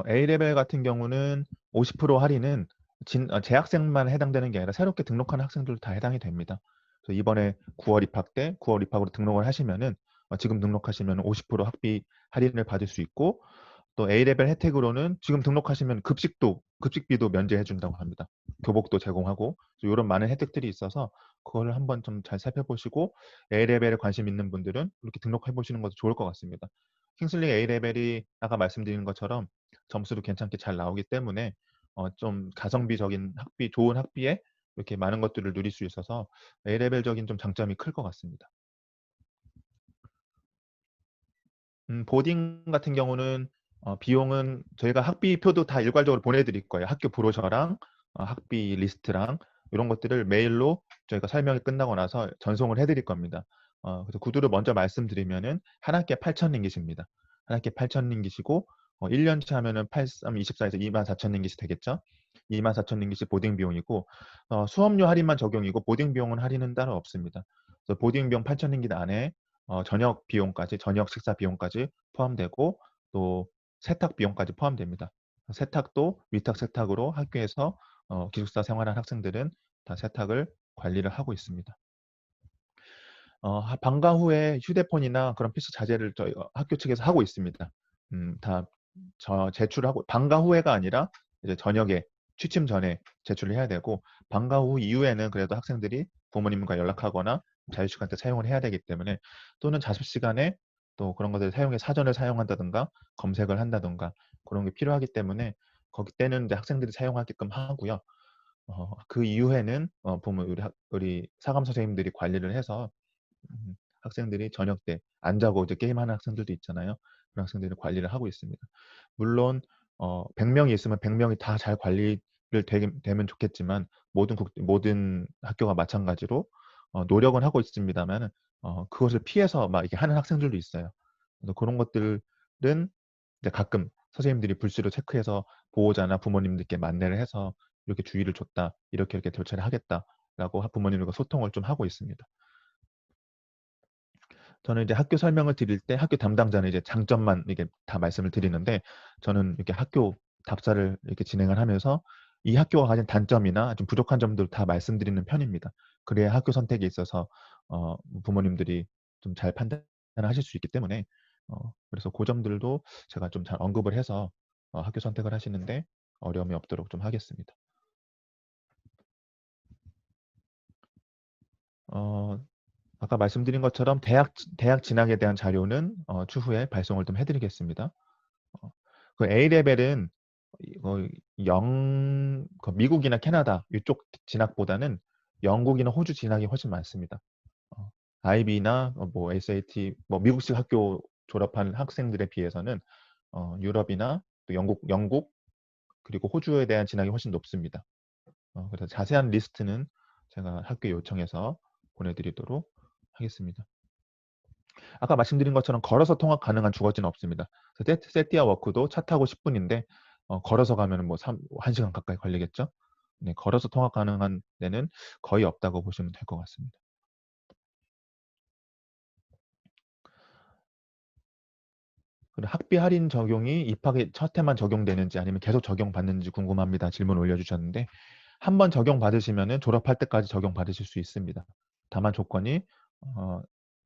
A레벨 같은 경우는 50% 할인은 재학생만 해당되는 게 아니라 새롭게 등록하는 학생들도 다 해당이 됩니다. 그래서 이번에 9월 입학 때 9월 입학으로 등록을 하시면은 지금 등록하시면 50% 학비 할인을 받을 수 있고 또 A레벨 혜택으로는 지금 등록하시면 급식비도 면제해 준다고 합니다. 교복도 제공하고 이런 많은 혜택들이 있어서 그걸 한번 좀 잘 살펴보시고 A레벨에 관심 있는 분들은 이렇게 등록해 보시는 것도 좋을 것 같습니다. 킹슬리 A레벨이 아까 말씀드린 것처럼 점수도 괜찮게 잘 나오기 때문에 좀 가성비적인 좋은 학비에 이렇게 많은 것들을 누릴 수 있어서 A레벨적인 좀 장점이 클 것 같습니다. 보딩 같은 경우는 비용은 저희가 학비표도 다 일괄적으로 보내드릴 거예요. 학교 브로셔랑 학비 리스트랑 이런 것들을 메일로 저희가 설명이 끝나고 나서 전송을 해드릴 겁니다. 그래서 구두를 먼저 말씀드리면은 한 학기에 8,000링깃입니다. 한 학기에 8,000링깃이고 1년치 하면은 83, 24에서 24,000링깃이 되겠죠. 24,000링깃이 보딩 비용이고 수업료 할인만 적용이고 보딩 비용은 할인은 따로 없습니다. 그래서 보딩 비용 8,000링깃 안에 저녁 비용까지, 저녁 식사 비용까지 포함되고 또 세탁 비용까지 포함됩니다. 세탁도 위탁 세탁으로 학교에서 기숙사 생활한 학생들은 다 세탁을 관리를 하고 있습니다. 방과 후에 휴대폰이나 그런 PC 자제를 저희 학교 측에서 하고 있습니다. 다 제출하고 방과 후에가 아니라 이제 저녁에 취침 전에 제출을 해야 되고 방과 후 이후에는 그래도 학생들이 부모님과 연락하거나 자유시간 때 사용을 해야 되기 때문에 또는 자습 시간에 또 그런 것들 사전을 사용한다든가 검색을 한다든가 그런 게 필요하기 때문에 거기 때는 이제 학생들이 사용하게끔 하고요. 그 이후에는 우리 사감 선생님들이 관리를 해서 학생들이 저녁 때 안 자고 이제 게임하는 학생들도 있잖아요. 그런 학생들이 관리를 하고 있습니다. 물론 100명이 있으면 100명이 다 잘 관리를 되면 좋겠지만 모든 학교가 마찬가지로 노력은 하고 있습니다만 그것을 피해서 막 이렇게 하는 학생들도 있어요. 그래서 그런 것들은 이제 가끔 선생님들이 불시로 체크해서 보호자나 부모님들께 만내를 해서 이렇게 주의를 줬다, 이렇게 교체를 하겠다라고 부모님들과 소통을 좀 하고 있습니다. 저는 이제 학교 설명을 드릴 때 학교 담당자는 이제 장점만 이게 다 말씀을 드리는데 저는 이렇게 학교 답사를 이렇게 진행을 하면서 이 학교가 가진 단점이나 좀 부족한 점들 다 말씀드리는 편입니다. 그래야 학교 선택에 있어서 부모님들이 좀 잘 판단하실 수 있기 때문에 그래서 그 점들도 제가 좀 잘 언급을 해서 학교 선택을 하시는데 어려움이 없도록 좀 하겠습니다. 아까 말씀드린 것처럼 대학 진학에 대한 자료는 추후에 발송을 좀 해드리겠습니다. 어, 그 A레벨은 그 미국이나 캐나다 이쪽 진학보다는 영국이나 호주 진학이 훨씬 많습니다. IB나 뭐 SAT, 뭐 미국식 학교 졸업한 학생들에 비해서는 유럽이나 또 영국 그리고 호주에 대한 진학이 훨씬 높습니다. 그래서 자세한 리스트는 제가 학교 요청해서 보내드리도록 하겠습니다. 아까 말씀드린 것처럼 걸어서 통학 가능한 주거지는 없습니다. 세티아 워크도 차 타고 10분인데 걸어서 가면 뭐 1시간 가까이 걸리겠죠. 네, 걸어서 통학 가능한 데는 거의 없다고 보시면 될 것 같습니다. 그리고 학비 할인 적용이 입학의 첫 해만 적용되는지 아니면 계속 적용받는지 궁금합니다. 질문 올려주셨는데 한 번 적용받으시면 졸업할 때까지 적용받으실 수 있습니다. 다만 조건이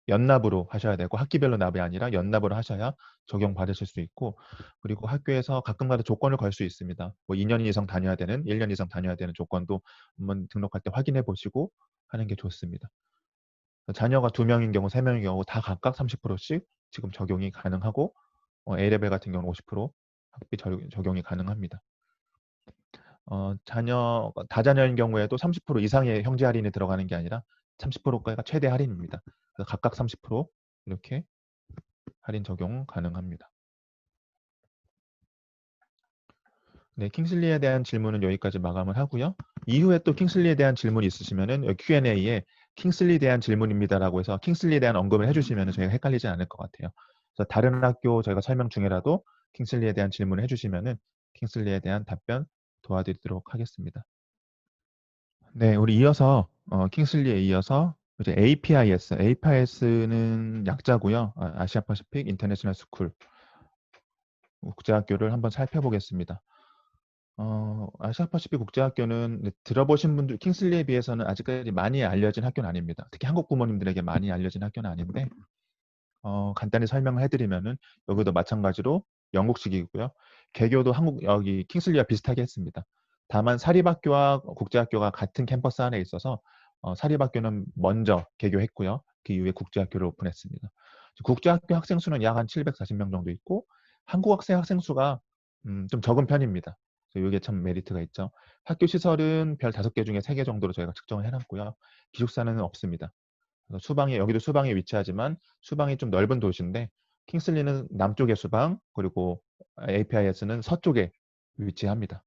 연납으로 하셔야 되고 학기별로 납이 아니라 연납으로 하셔야 적용받으실 수 있고 그리고 학교에서 가끔가다 조건을 걸 수 있습니다. 뭐 2년 이상 다녀야 되는 1년 이상 다녀야 되는 조건도 한번 등록할 때 확인해 보시고 하는 게 좋습니다. 자녀가 2명인 경우 3명인 경우 다 각각 30%씩 지금 적용이 가능하고 A레벨 같은 경우는 50% 학비 적용이 가능합니다. 다자녀인 경우에도 30% 이상의 형제 할인이 들어가는 게 아니라 30%까지가 최대 할인입니다. 그래서 각각 30% 이렇게 할인 적용 가능합니다. 네, 킹슬리에 대한 질문은 여기까지 마감을 하고요. 이후에 또 킹슬리에 대한 질문이 있으시면은 Q&A에 킹슬리에 대한 질문입니다라고 해서 킹슬리에 대한 언급을 해주시면 저희가 헷갈리지 않을 것 같아요. 그래서 다른 학교 저희가 설명 중에라도 킹슬리에 대한 질문을 해주시면은 킹슬리에 대한 답변 도와드리도록 하겠습니다. 네, 우리 이어서 킹슬리에 이어서 이제 APIS는 약자고요. 아시아 퍼시픽 인터내셔널 스쿨 국제학교를 한번 살펴보겠습니다. 아시아 퍼시픽 국제학교는 들어보신 분들 킹슬리에 비해서는 아직까지 많이 알려진 학교는 아닙니다. 특히 한국 부모님들에게 많이 알려진 학교는 아닌데 간단히 설명을 해드리면은 여기도 마찬가지로 영국식이고요. 개교도 여기 킹슬리와 비슷하게 했습니다. 다만 사립학교와 국제학교가 같은 캠퍼스 안에 있어서 사립학교는 먼저 개교했고요. 그 이후에 국제학교를 오픈했습니다. 국제학교 학생 수는 약 한 740명 정도 있고 한국 학생 수가 좀 적은 편입니다. 그래서 이게 참 메리트가 있죠. 학교 시설은 별 5개 중에 3개 정도로 저희가 측정을 해놨고요. 기숙사는 없습니다. 여기도 수방에 위치하지만 수방이 좀 넓은 도시인데 킹슬리는 남쪽의 수방 그리고 APIS는 서쪽에 위치합니다.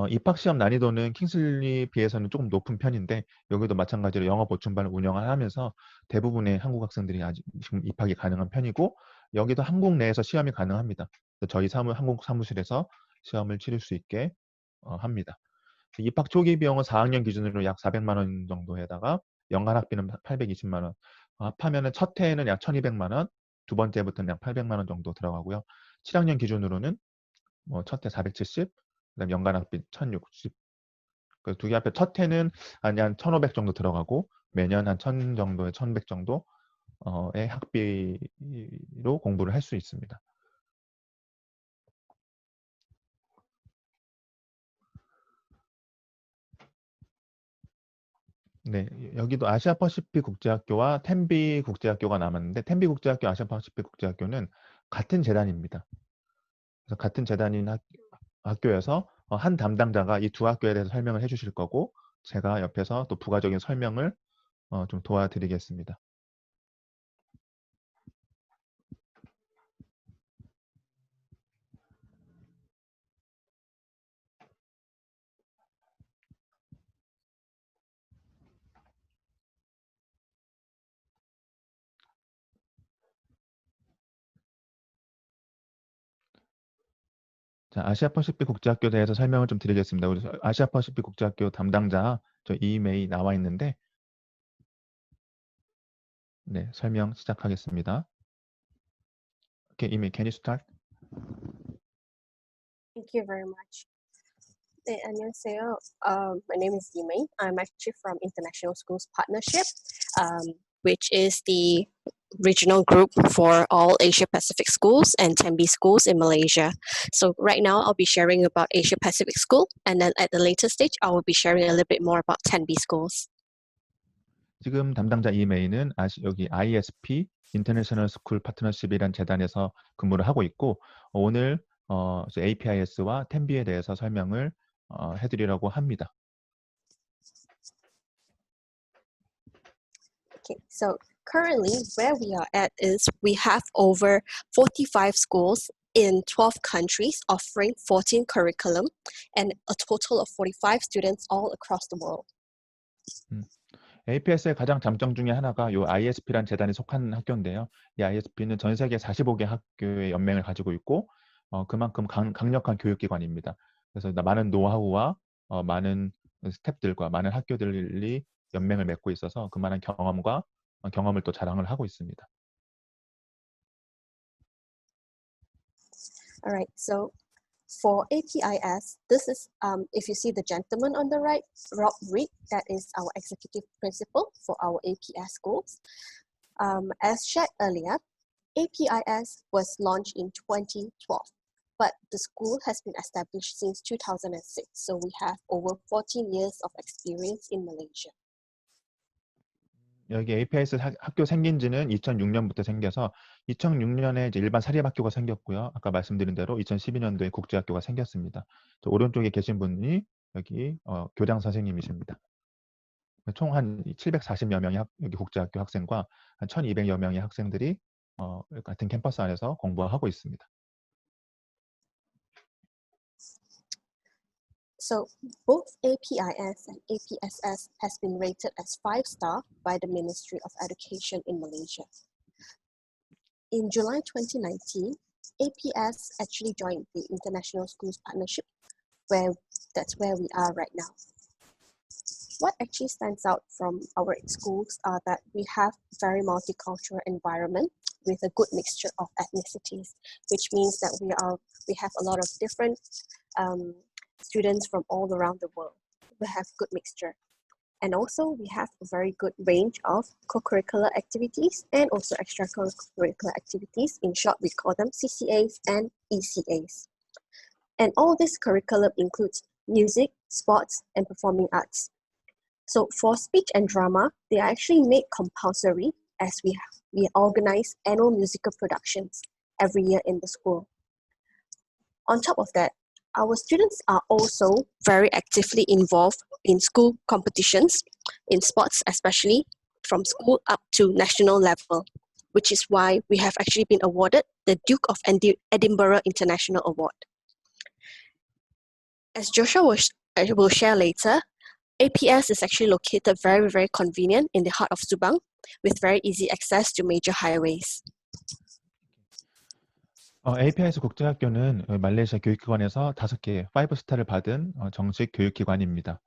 입학시험 난이도는 킹슬리 비해서는 조금 높은 편인데 여기도 마찬가지로 영어 보충반을 운영을 하면서 대부분의 한국 학생들이 아직 지금 입학이 가능한 편이고 여기도 한국 내에서 시험이 가능합니다. 저희 한국 사무실에서 시험을 치를 수 있게 합니다. 입학 초기 비용은 4학년 기준으로 약 400만 원 정도에다가 연간 학비는 820만 원. 합하면은 첫 해에는 약 1,200만 원, 두 번째부터는 약 800만 원 정도 들어가고요. 7학년 기준으로는 뭐 첫 해 470, 그다음 연간 학비 1,060. 그 두 개 합해 첫 해는 한 1,500 정도 들어가고 매년 한 1,000 정도에 1,100 정도의 학비로 공부를 할 수 있습니다. 네, 여기도 아시아 퍼시픽 국제학교와 텐비 국제학교가 남았는데 텐비 국제학교, 아시아 퍼시픽 국제학교는 같은 재단입니다. 그래서 같은 재단인 학교여서 한 담당자가 이 두 학교에 대해서 설명을 해주실 거고 제가 옆에서 또 부가적인 설명을 좀 도와드리겠습니다. 자, 아시아 퍼시픽 국제학교에 대해서 설명을 좀 드리겠습니다. 우리 아시아 퍼시픽 국제학교 담당자 저 이메일 나와 있는데 네, 설명 시작하겠습니다. Okay, Imi, can you start? Thank you very much. 네, 안녕하세요. My name is Yimei. I'm actually from International Schools Partnership, which is the regional group for all Asia Pacific schools and 10B schools in Malaysia. So right now I'll be sharing about Asia Pacific School, and then at the later stage I will be sharing a little bit more about 10B schools. 지금 담당자 이메이는 여기 ISP, 인터내셔널 스쿨 파트너십이라는 재단에서 근무를 하고 있고 오늘 APIS와 10B에 대해서 설명을 해드리려고 합니다. Okay, so currently where we are at is we have over 45 schools in 12 countries offering 14 curriculum and a total of 45 students all across the world. APS의 가장 장점 중에 하나가 이 ISP라는 재단에 속한 학교인데요. 이 ISP는 전 세계 45개 학교의 연맹을 가지고 있고 그만큼 강력한 교육기관입니다. 그래서 많은 노하우와 많은 스태프들과 많은 학교들이 연맹을 맺고 있어서 그만한 경험과 경험을 또 자랑을 하고 있습니다. All right, so for APIS, this is, if you see the gentleman on the right, Rob Reed, that is our executive principal for our APS schools. As shared earlier, APIS was launched in 2012, but the school has been established since 2006, so we have over 14 years of experience in Malaysia. 여기 APIS 학교 생긴 지는 2006년부터 생겨서 2006년에 이제 일반 사립학교가 생겼고요. 아까 말씀드린 대로 2012년도에 국제학교가 생겼습니다. 오른쪽에 계신 분이 여기 교장 선생님이십니다. 총 한 740여 명의 여기 국제학교 학생과 한 1200여 명의 학생들이 같은 캠퍼스 안에서 공부하고 있습니다. So both APIS and APSS has been rated as 5-star by the Ministry of Education in Malaysia. In July 2019, APS actually joined the International Schools Partnership, that's where we are right now. What actually stands out from our schools are that we have very multicultural environment with a good mixture of ethnicities, which means that we have a lot of different students from all around the world. We have good mixture. And also we have a very good range of co-curricular activities and also extracurricular activities. In short, we call them CCAs and ECAs. And all this curriculum includes music, sports, and performing arts. So for speech and drama, they are actually made compulsory as we organize annual musical productions every year in the school. On top of that, our students are also very actively involved in school competitions, in sports especially, from school up to national level, which is why we have actually been awarded the Duke of Edinburgh International Award. As Joshua will share later, APS is actually located very, very convenient in the heart of Subang with very easy access to major highways. APIS 국제학교는 말레이시아 교육기관에서 5개 5스타를 받은 정식 교육기관입니다.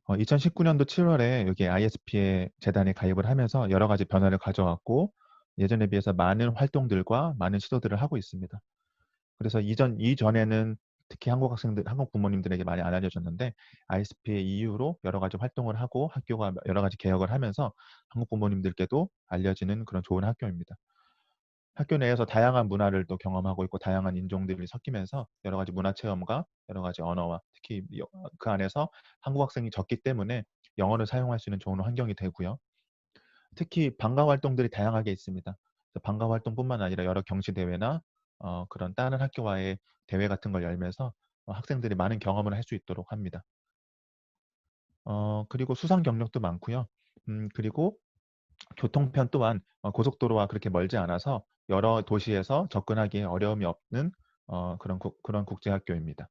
2019년도 7월에 여기 ISP의 재단에 가입을 하면서 여러 가지 변화를 가져왔고 예전에 비해서 많은 활동들과 많은 시도들을 하고 있습니다. 그래서 이전에는 특히 한국 부모님들에게 많이 안 알려졌는데 ISP의 이후로 여러 가지 활동을 하고 학교가 여러 가지 개혁을 하면서 한국 부모님들께도 알려지는 그런 좋은 학교입니다. 학교 내에서 다양한 문화를 또 경험하고 있고 다양한 인종들이 섞이면서 여러 가지 문화 체험과 여러 가지 언어와 특히 그 안에서 한국 학생이 적기 때문에 영어를 사용할 수 있는 좋은 환경이 되고요. 특히 방과 활동들이 다양하게 있습니다. 방과 활동뿐만 아니라 여러 경시 대회나 그런 다른 학교와의 대회 같은 걸 열면서 학생들이 많은 경험을 할 수 있도록 합니다. 그리고 수상 경력도 많고요. 그리고 교통편 또한 고속도로와 그렇게 멀지 않아서 여러 도시에서 접근하기에 어려움이 없는 그런 국제학교입니다.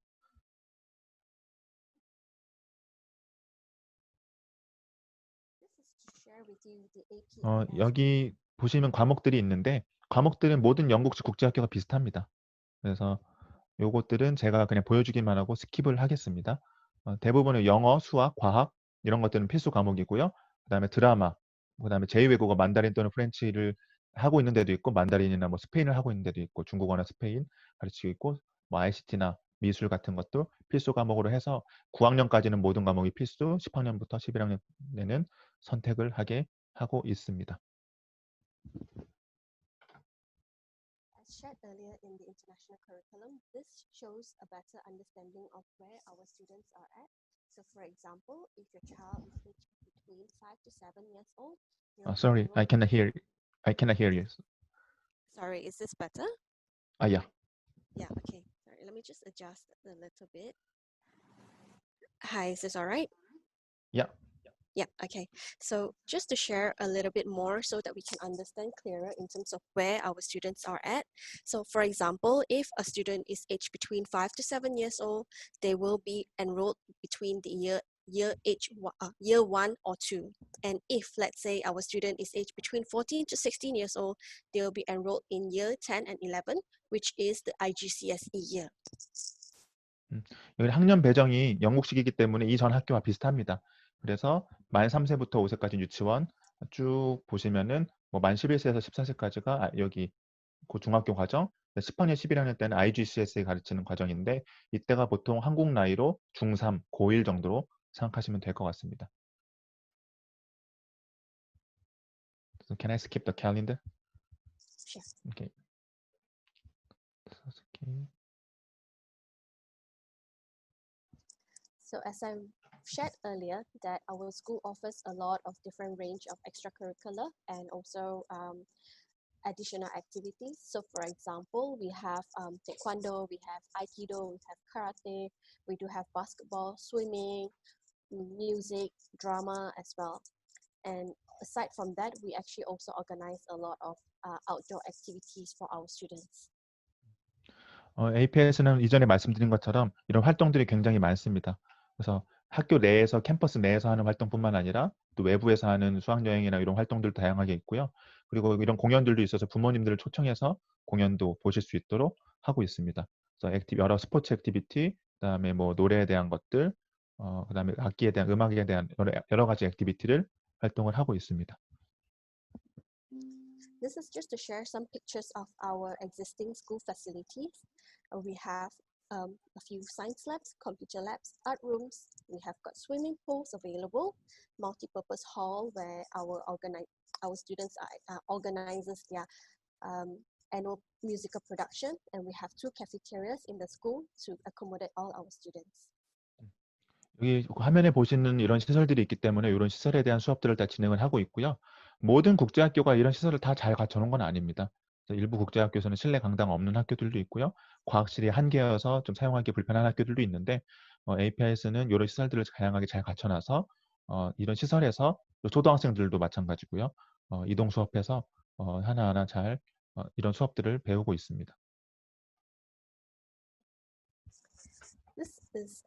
여기 보시면 과목들이 있는데 과목들은 모든 영국식 국제학교가 비슷합니다. 그래서 요것들은 제가 그냥 보여주기만 하고 스킵을 하겠습니다. 대부분은 영어, 수학, 과학 이런 것들은 필수 과목이고요. 그 다음에 드라마, 그다음에 제2외국어 만다린 또는 프렌치를 하고 있는 데도 있고 만다린이나 뭐 스페인을 하고 있는 데도 있고 중국어나 스페인 가르치고 있고 뭐 ICT나 미술 같은 것도 필수 과목으로 해서 9학년까지는 모든 과목이 필수, 10학년부터 11학년에는 선택을 하게 하고 있습니다. As shared earlier in the international curriculum, this shows a better understanding of where our students are at. So for example, if your child is aged between 5 to 7 years old, they'll be Sorry, I enrolled. cannot hear. I cannot hear you. Sorry, is this better? Yeah. Yeah, okay. Sorry, let me just adjust a little bit. Hi, is this all right? Yeah. Yeah, okay. So just to share a little bit more so that we can understand clearer in terms of where our students are at. So for example, if a student is aged between 5 to 7 years old, they will be enrolled between the year 1 or 2. And if, let's say, our student is aged between 14 to 16 years old, they will be enrolled in year 10 and 11, which is the IGCSE year. 여기 학년 배정이 영국식이기 때문에 이전 학교와 비슷합니다. 그래서 만 3세부터 5세까지 유치원 쭉 보시면은 뭐 만 11세에서 14세까지가 여기 고중학교 과정, 10학년, 11학년 때는 IGCSE 가르치는 과정인데 이때가 보통 한국 나이로 중3, 고1 정도로 생각하시면 될 것 같습니다. So can I skip the calendar? Sure. Okay. Okay. So as I shared earlier, that our school offers a lot of different range of extracurricular and also additional activities. So for example, we have taekwondo, we have aikido, we have karate, we do have basketball, swimming, music, drama as well. And aside from that, we actually also organize a lot of outdoor activities for our students. APS는 이전에 말씀드린 것처럼 이런 활동들이 굉장히 많습니다. 그래서 학교 내에서 캠퍼스 내에서 하는 활동뿐만 아니라 또 외부에서 하는 수학여행이나 이런 활동들도 다양하게 있고요. 그리고 이런 공연들도 있어서 부모님들을 초청해서 공연도 보실 수 있도록 하고 있습니다. 그래서 여러 스포츠 액티비티, 그다음에 뭐 노래에 대한 것들, 그다음에 악기에 대한 음악에 대한 여러 가지 액티비티를 활동을 하고 있습니다. This is just to share some pictures of our existing school facilities. We have a few science labs, computer labs, art rooms. We have got swimming pools available, multi-purpose hall where our students organizes their annual musical production, and we have 2 cafeterias in the school to accommodate all our students. 여기 화면에 보시는 이런 시설들이 있기 때문에 이런 시설에 대한 수업들을 다 진행을 하고 있고요. 모든 국제학교가 이런 시설을 다 잘 갖춰놓은 건 아닙니다. 일부 국제학교에서는 실내 강당 없는 학교들도 있고요. 과학실이 한 개여서 좀 사용하기 불편한 학교들도 있는데 APIS는 이런 시설들을 다양하게 잘 갖춰놔서 이런 시설에서 초등학생들도 마찬가지고요. 이동 수업해서 하나하나 잘 이런 수업들을 배우고 있습니다. This is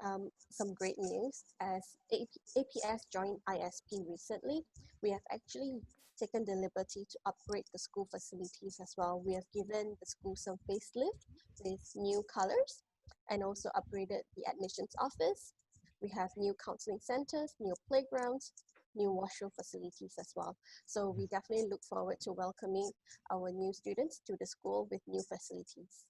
some great news. As APS joined ISP recently, we have actually taken the liberty to upgrade the school facilities as well. We have given the school some facelift with new colors and also upgraded the admissions office. We have new counseling centers, new playgrounds, new washroom facilities as well. So we definitely look forward to welcoming our new students to the school with new facilities.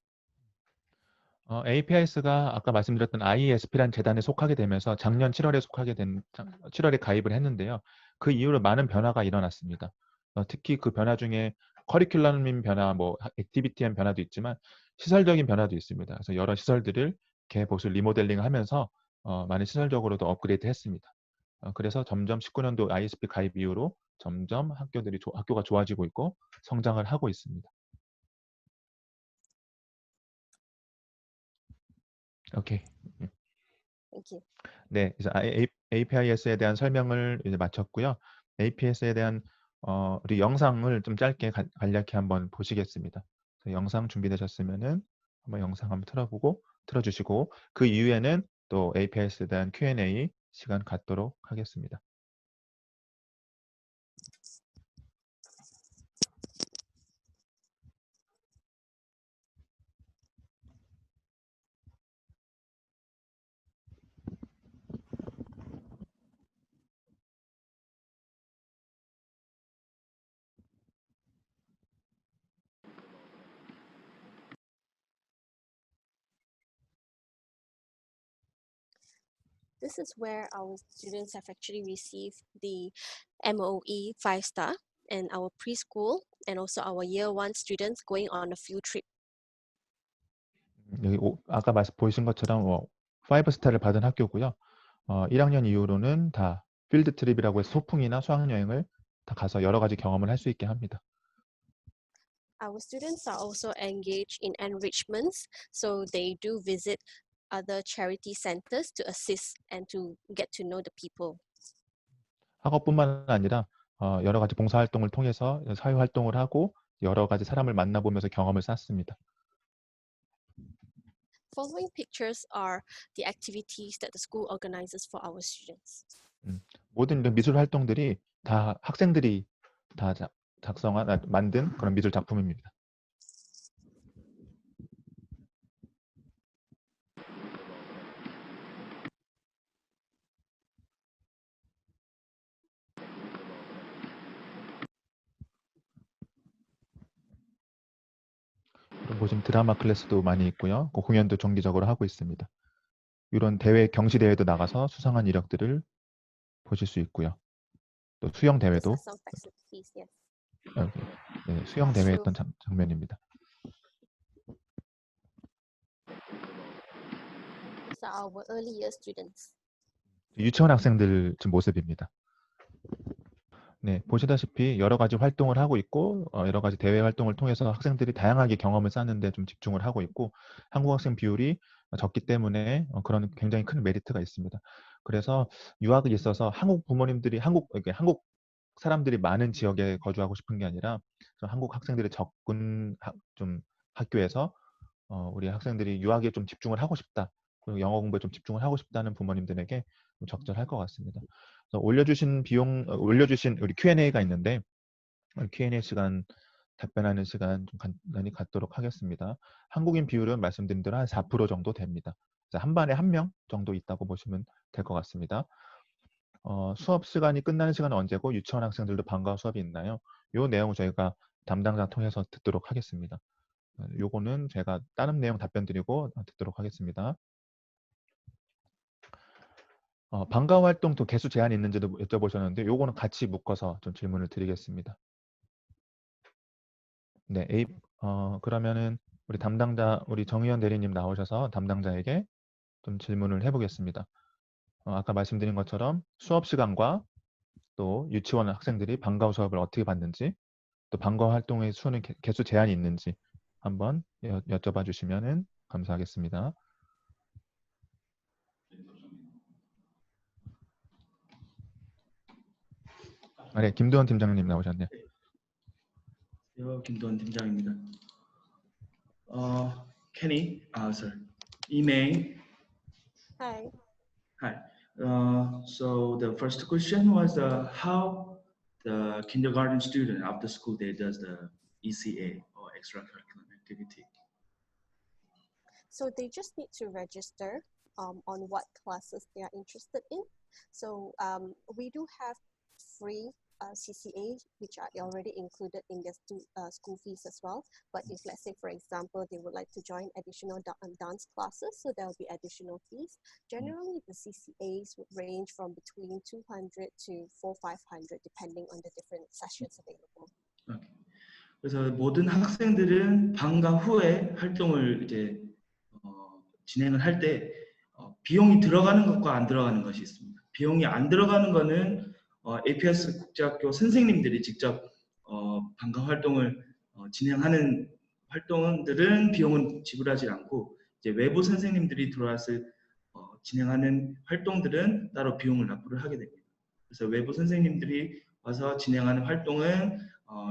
APIS가 아까 말씀드렸던 IESP라는 재단에 속하게 되면서 작년 7월에 가입을 했는데요. 그 이후로 많은 변화가 일어났습니다. 특히 그 변화 중에 커리큘럼인 변화, 뭐 액티비티한 변화도 있지만 시설적인 변화도 있습니다. 그래서 여러 시설들을 개보수 리모델링하면서 많이 시설적으로도 업그레이드 했습니다. 그래서 점점 19년도 ISP 가입 이후로 점점 학교가 좋아지고 있고 성장을 하고 있습니다. 오케이. Thank you. 네, 이제 APIS에 대한 설명을 이제 마쳤고요. APS에 대한 우리 영상을 좀 짧게 간략히 한번 보시겠습니다. 영상 준비되셨으면은 한번 영상 한번 틀어주시고 그 이후에는 또 APIS에 대한 Q&A 시간 갖도록 하겠습니다. This is where our students have actually received the MOE 5-star, and our preschool and also our year 1 students going on a field trip. 여기 아까 보신 것처럼 5스타를 받은 학교고요. 1학년 이후로는 다 필드 트립이라고 해서 소풍이나 수학여행을 다 가서 여러 가지 경험을 할 수 있게 합니다. Our students are also engaged in enrichments, so they do visit other charity centers to assist and to get to know the people. 학업뿐만 아니라 여러 가지 봉사활동을 통해서 사회활동을 하고 여러 가지 사람을 만나보면서 경험을 쌓습니다. Following pictures are the activities that the school organizes for our students. 모든 미술 활동들이 다 학생들이 다 만든 그런 미술 작품입니다. 보시면 드라마 클래스도 많이 있고요. 공연도 정기적으로 하고 있습니다. 이런 대회, 경시 대회도 나가서 수상한 이력들을 보실 수 있고요. 또 수영 대회도 Some facilities, yes. 네, 수영 대회 했던 장면입니다. These are our early year students. 유치원 학생들 지금 모습입니다. 네, 보시다시피 여러 가지 활동을 하고 있고 여러 가지 대외 활동을 통해서 학생들이 다양하게 경험을 쌓는데 좀 집중을 하고 있고 한국 학생 비율이 적기 때문에 그런 굉장히 큰 메리트가 있습니다. 그래서 유학에 있어서 한국 부모님들이 한국 사람들이 많은 지역에 거주하고 싶은 게 아니라 한국 학생들이 적은 좀 학교에서 우리 학생들이 유학에 좀 집중을 하고 싶다. 그리고 영어 공부에 좀 집중을 하고 싶다는 부모님들에게 좀 적절할 것 같습니다. 올려주신 우리 Q&A가 있는데 Q&A 시간 답변하는 시간 좀 간단히 갖도록 하겠습니다. 한국인 비율은 말씀드린 대로 한 4% 정도 됩니다. 한 반에 1명 정도 있다고 보시면 될 것 같습니다. 수업 시간이 끝나는 시간은 언제고 유치원 학생들도 방과 수업이 있나요? 이 내용 저희가 담당자 통해서 듣도록 하겠습니다. 요거는 제가 다른 내용 답변 드리고 듣도록 하겠습니다. 방과 활동 또 개수 제한이 있는지도 여쭤보셨는데 요거는 같이 묶어서 좀 질문을 드리겠습니다. 네, 그러면은 우리 담당자, 우리 정의원 대리님 나오셔서 담당자에게 좀 질문을 해보겠습니다. 아까 말씀드린 것처럼 수업 시간과 또 유치원 학생들이 방과 수업을 어떻게 받는지 또 방과 활동의 수는 개수 제한이 있는지 한번 여쭤봐 주시면 감사하겠습니다. 네, 김도원 팀장님 나오셨네요. 김도원 팀장입니다. Kenny, sorry, Imei. Hi. Hi. So the first question was how the kindergarten student after school day does the ECA or extracurricular activity. So they just need to register on what classes they are interested in. So we do have free CCAs, which are already included in their school fees as well. But if, let's say, for example, they would like to join additional dance classes, so there will be additional fees. Generally, the CCAs would range from between 200 to 400-500, depending on the different sessions available. Okay. 그래서 모든 학생들은 방과 후에 활동을 이제 진행을 할 때 비용이 들어가는 것과 안 들어가는 것이 있습니다. 비용이 안 들어가는 거는 APS 국제학교 선생님들이 직접 방과 활동을 진행하는 활동들은 비용은 지불하지 않고 이제 외부 선생님들이 들어왔을 진행하는 활동들은 따로 비용을 납부를 하게 됩니다. 그래서 외부 선생님들이 와서 진행하는 활동은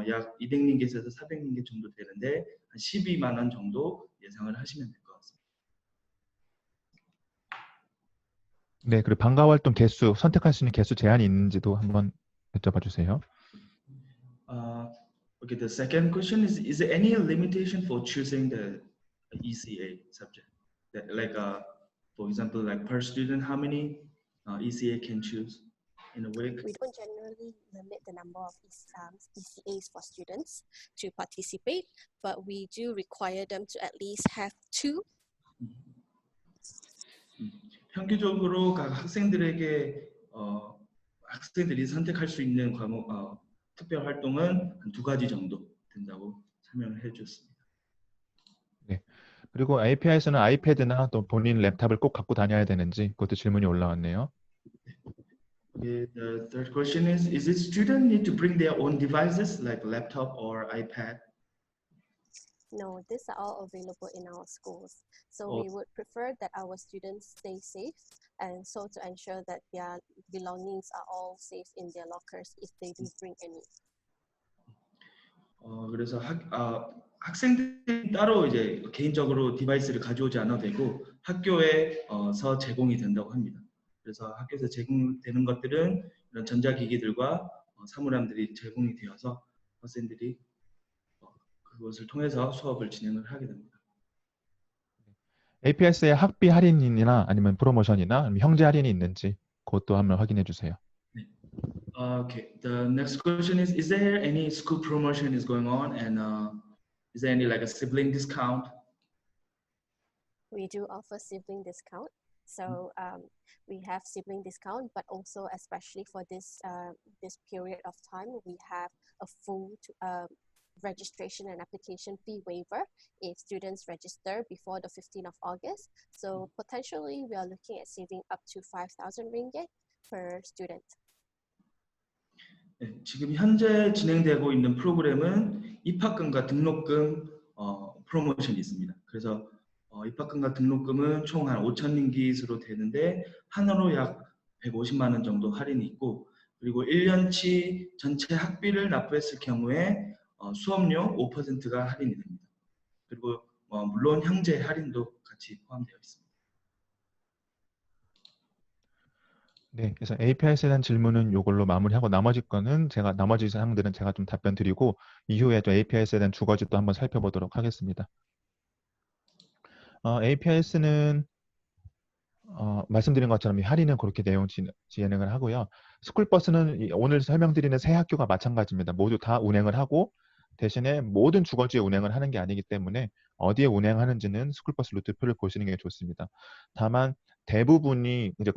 약 200링깃에서 400링깃 정도 되는데 한 12만 원 정도 예상을 하시면 될 것 같습니다. 네, 그리고 방과 활동 개수, 선택할 수 있는 개수 제한이 있는지도 한번 여쭤봐 주세요. Okay, the second question is there any limitation for choosing the ECA subject? Like, for example, like per student, how many ECA can choose in a week? We don't generally limit the number of ECAs for students to participate, but we do require them to at least have 2. 평균적으로 각 학생들에게 학생들이 선택할 수 있는 과목 특별 활동은 한 2가지 정도 된다고 설명을 해줬습니다. 네. 그리고 API에서는 아이패드나 또 본인 랩탑을 꼭 갖고 다녀야 되는지 그것도 질문이 올라왔네요. Okay, the third question is it student need to bring their own devices like laptop or iPad? No, these are all available in our schools. So Oh. we would prefer that our students stay safe, and so to ensure that their belongings are all safe in their lockers if they do bring any. 그래서 학생들이 따로 이제 개인적으로 디바이스를 가져오지 않아도 되고 학교에서 제공이 된다고 합니다. 그래서 학교에서 제공되는 것들은 이런 전자기기들과 사물함들이 제공이 되어서 학생들이 그것을 통해서 수업을 진행을 하게 됩니다. APS에 학비 할인이나 아니면 프로모션이나 아니면 형제 할인이 있는지 그것도 한번 확인해 주세요. Okay, the next question is there any school promotion is going on and is there any like a sibling discount? We do offer sibling discount. So we have sibling discount, but also especially for this period of time, we have a full registration and application fee waiver if students register before the 15th of August. So potentially we are looking at saving up to 5,000 ringgit per student. 네, 지금 현재 진행되고 있는 프로그램은 입학금과 등록금 프로모션이 있습니다. 그래서 입학금과 등록금은 총 한 5천 링깃으로 되는데 한화로 약 150만 원 정도 할인이 있고 그리고 1년치 전체 학비를 납부했을 경우에 수업료 5%가 할인이 됩니다. 그리고 물론 형제 할인도 같이 포함되어 있습니다. 네, 그래서 APIS에 대한 질문은 이걸로 마무리하고 나머지 사항들은 제가 좀 답변 드리고 이후에 또 APIS에 대한 주거지 또 한번 살펴보도록 하겠습니다. APIS는 말씀드린 것처럼 이 할인은 그렇게 내용 진행을 하고요. 스쿨버스는 오늘 설명드리는 세 학교가 마찬가지입니다. 모두 다 운행을 하고 대신에 모든 주거지에 운행을 하는 게 아니기 때문에 어디에 운행하는지는 스쿨버스 루트표를 보시는 게 좋습니다. 다만 대부분이 이제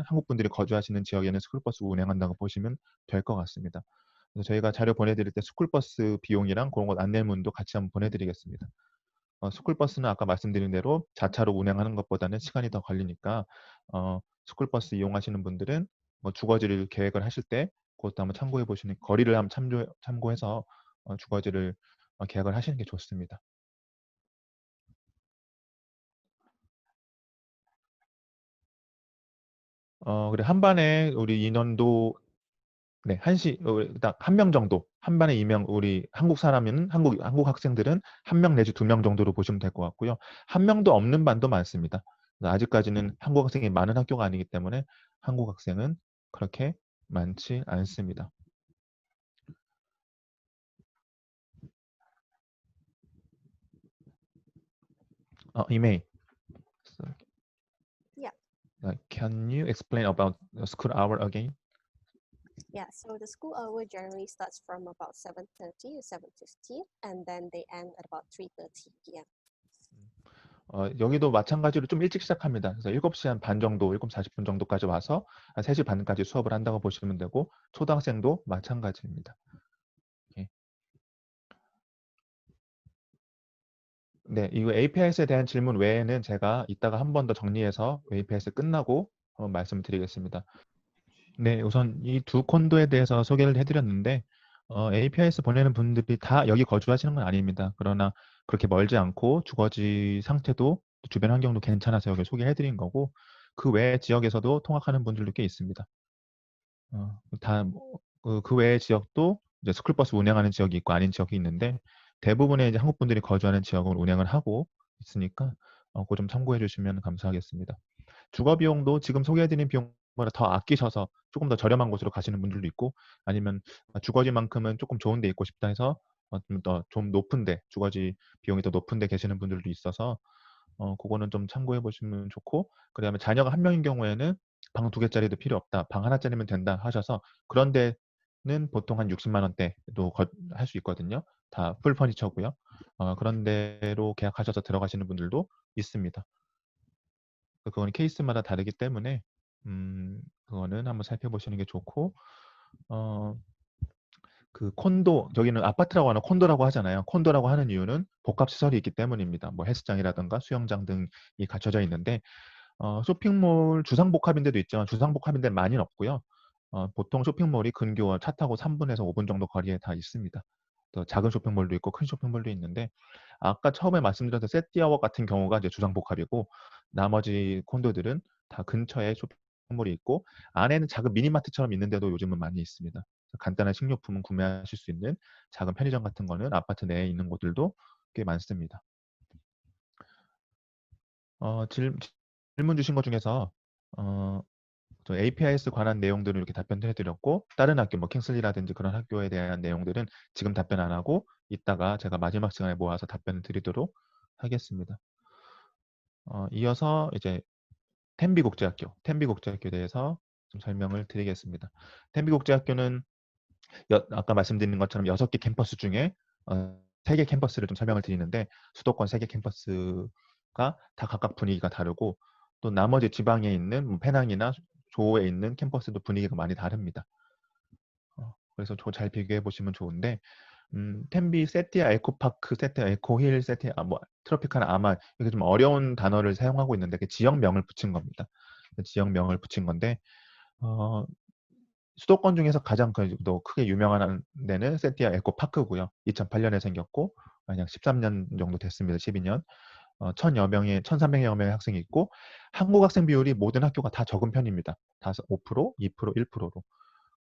한국 분들이 거주하시는 지역에는 스쿨버스 운행한다고 보시면 될 것 같습니다. 그래서 저희가 자료 보내드릴 때 스쿨버스 비용이랑 그런 것 안내문도 같이 한번 보내드리겠습니다. 스쿨버스는 아까 말씀드린 대로 자차로 운행하는 것보다는 시간이 더 걸리니까 스쿨버스 이용하시는 분들은 뭐 주거지를 계획을 하실 때 그것도 한번 참고해 보시는 거리를 한번 참고해서 주거지를 계획을 하시는 게 좋습니다. 그래 한 반에 우리 인원도 네, 딱 한 명 정도, 한 반에 2명, 우리 한국 사람은, 한국 학생들은 1명 내지 2명 정도로 보시면 될 것 같고요. 1명도 없는 반도 많습니다. 아직까지는 한국 학생이 많은 학교가 아니기 때문에 한국 학생은 그렇게 많지 않습니다. 이메일. Yeah. Can you explain about the school hour again? Yeah, so the school hour generally starts from about 7:30 to 7:15, and then they end at about 3:30 p.m. 여기도 마찬가지로 좀 일찍 시작합니다. 그래서 7시 한 반 정도, 7시 40분 정도까지 와서 한 3시 반까지 수업을 한다고 보시면 되고 초등학생도 마찬가지입니다. 네, 이거 APIS에 대한 질문 외에는 제가 이따가 한 번 더 정리해서 APIS 끝나고 한번 말씀을 드리겠습니다. 네, 우선 이 두 콘도에 대해서 소개를 해드렸는데 APIS 보내는 분들이 다 여기 거주하시는 건 아닙니다. 그러나 그렇게 멀지 않고 주거지 상태도 주변 환경도 괜찮아서 여기 소개해드린 거고 그 외 지역에서도 통학하는 분들도 꽤 있습니다. 그 외의 지역도 이제 스쿨버스 운행하는 지역이 있고 아닌 지역이 있는데 대부분의 이제 한국 분들이 거주하는 지역은 운행을 하고 있으니까 그거 좀 참고해 주시면 감사하겠습니다. 주거 비용도 지금 소개해드린 비용보다 더 아끼셔서 조금 더 저렴한 곳으로 가시는 분들도 있고 아니면 주거지만큼은 조금 좋은 데 있고 싶다 해서 좀 높은데 주거지 비용이 더 높은 데 계시는 분들도 있어서 그거는 좀 참고해 보시면 좋고 그다음에 자녀가 1명인 경우에는 방 2개짜리도 필요 없다. 방 하나짜리면 된다 하셔서 그런 데는 보통 한 60만 원대도 할 수 있거든요. 다 풀 퍼니처고요. 그런 데로 계약하셔서 들어가시는 분들도 있습니다. 그건 케이스마다 다르기 때문에 그거는 한번 살펴보시는 게 좋고, 그 콘도, 저기는 아파트라고 하나 콘도라고 하잖아요. 콘도라고 하는 이유는 복합 시설이 있기 때문입니다. 뭐 헬스장이라든가 수영장 등이 갖춰져 있는데, 쇼핑몰 주상복합인 데도 있지만 주상복합인 데는 많이는 없고요. 보통 쇼핑몰이 근교 차 타고 3분에서 5분 정도 거리에 다 있습니다. 또 작은 쇼핑몰도 있고 큰 쇼핑몰도 있는데, 아까 처음에 말씀드렸던 세티아워 같은 경우가 이제 주상복합이고, 나머지 콘도들은 다 근처에 쇼핑몰이 있고 안에는 작은 미니마트처럼 있는데도 요즘은 많이 있습니다. 간단한 식료품은 구매하실 수 있는 작은 편의점 같은 거는 아파트 내에 있는 곳들도 꽤 많습니다. 질문 주신 것 중에서 저 APIS 관한 내용들을 이렇게 답변을 해드렸고, 다른 학교, 뭐 킹슬리라든지 그런 학교에 대한 내용들은 지금 답변 안 하고 이따가 제가 마지막 시간에 모아서 답변을 드리도록 하겠습니다. 이어서 이제 텐비 국제학교에 대해서 좀 설명을 드리겠습니다. 텐비 국제학교는 아까 말씀드린 것처럼 6개 캠퍼스 중에 3개 캠퍼스를 좀 설명을 드리는데, 수도권 3개 캠퍼스가 다 각각 분위기가 다르고, 또 나머지 지방에 있는 뭐 페낭이나 조에 있는 캠퍼스도 분위기가 많이 다릅니다. 그래서 잘 비교해 보시면 좋은데, 텐비 세티아 에코파크, 세티아 에코힐, 세티아 뭐 트로피카나 아마, 이게 좀 어려운 단어를 사용하고 있는데 그 지역명을 붙인 겁니다. 지역명을 붙인 건데, 수도권 중에서 가장 또 크게 유명한 데는 세티아 에코파크고요. 2008년에 생겼고 약 13년 정도 됐습니다. 12년. 1,300여 명의 학생이 있고, 한국 학생 비율이 모든 학교가 다 적은 편입니다. 다 5%, 2%, 1%로.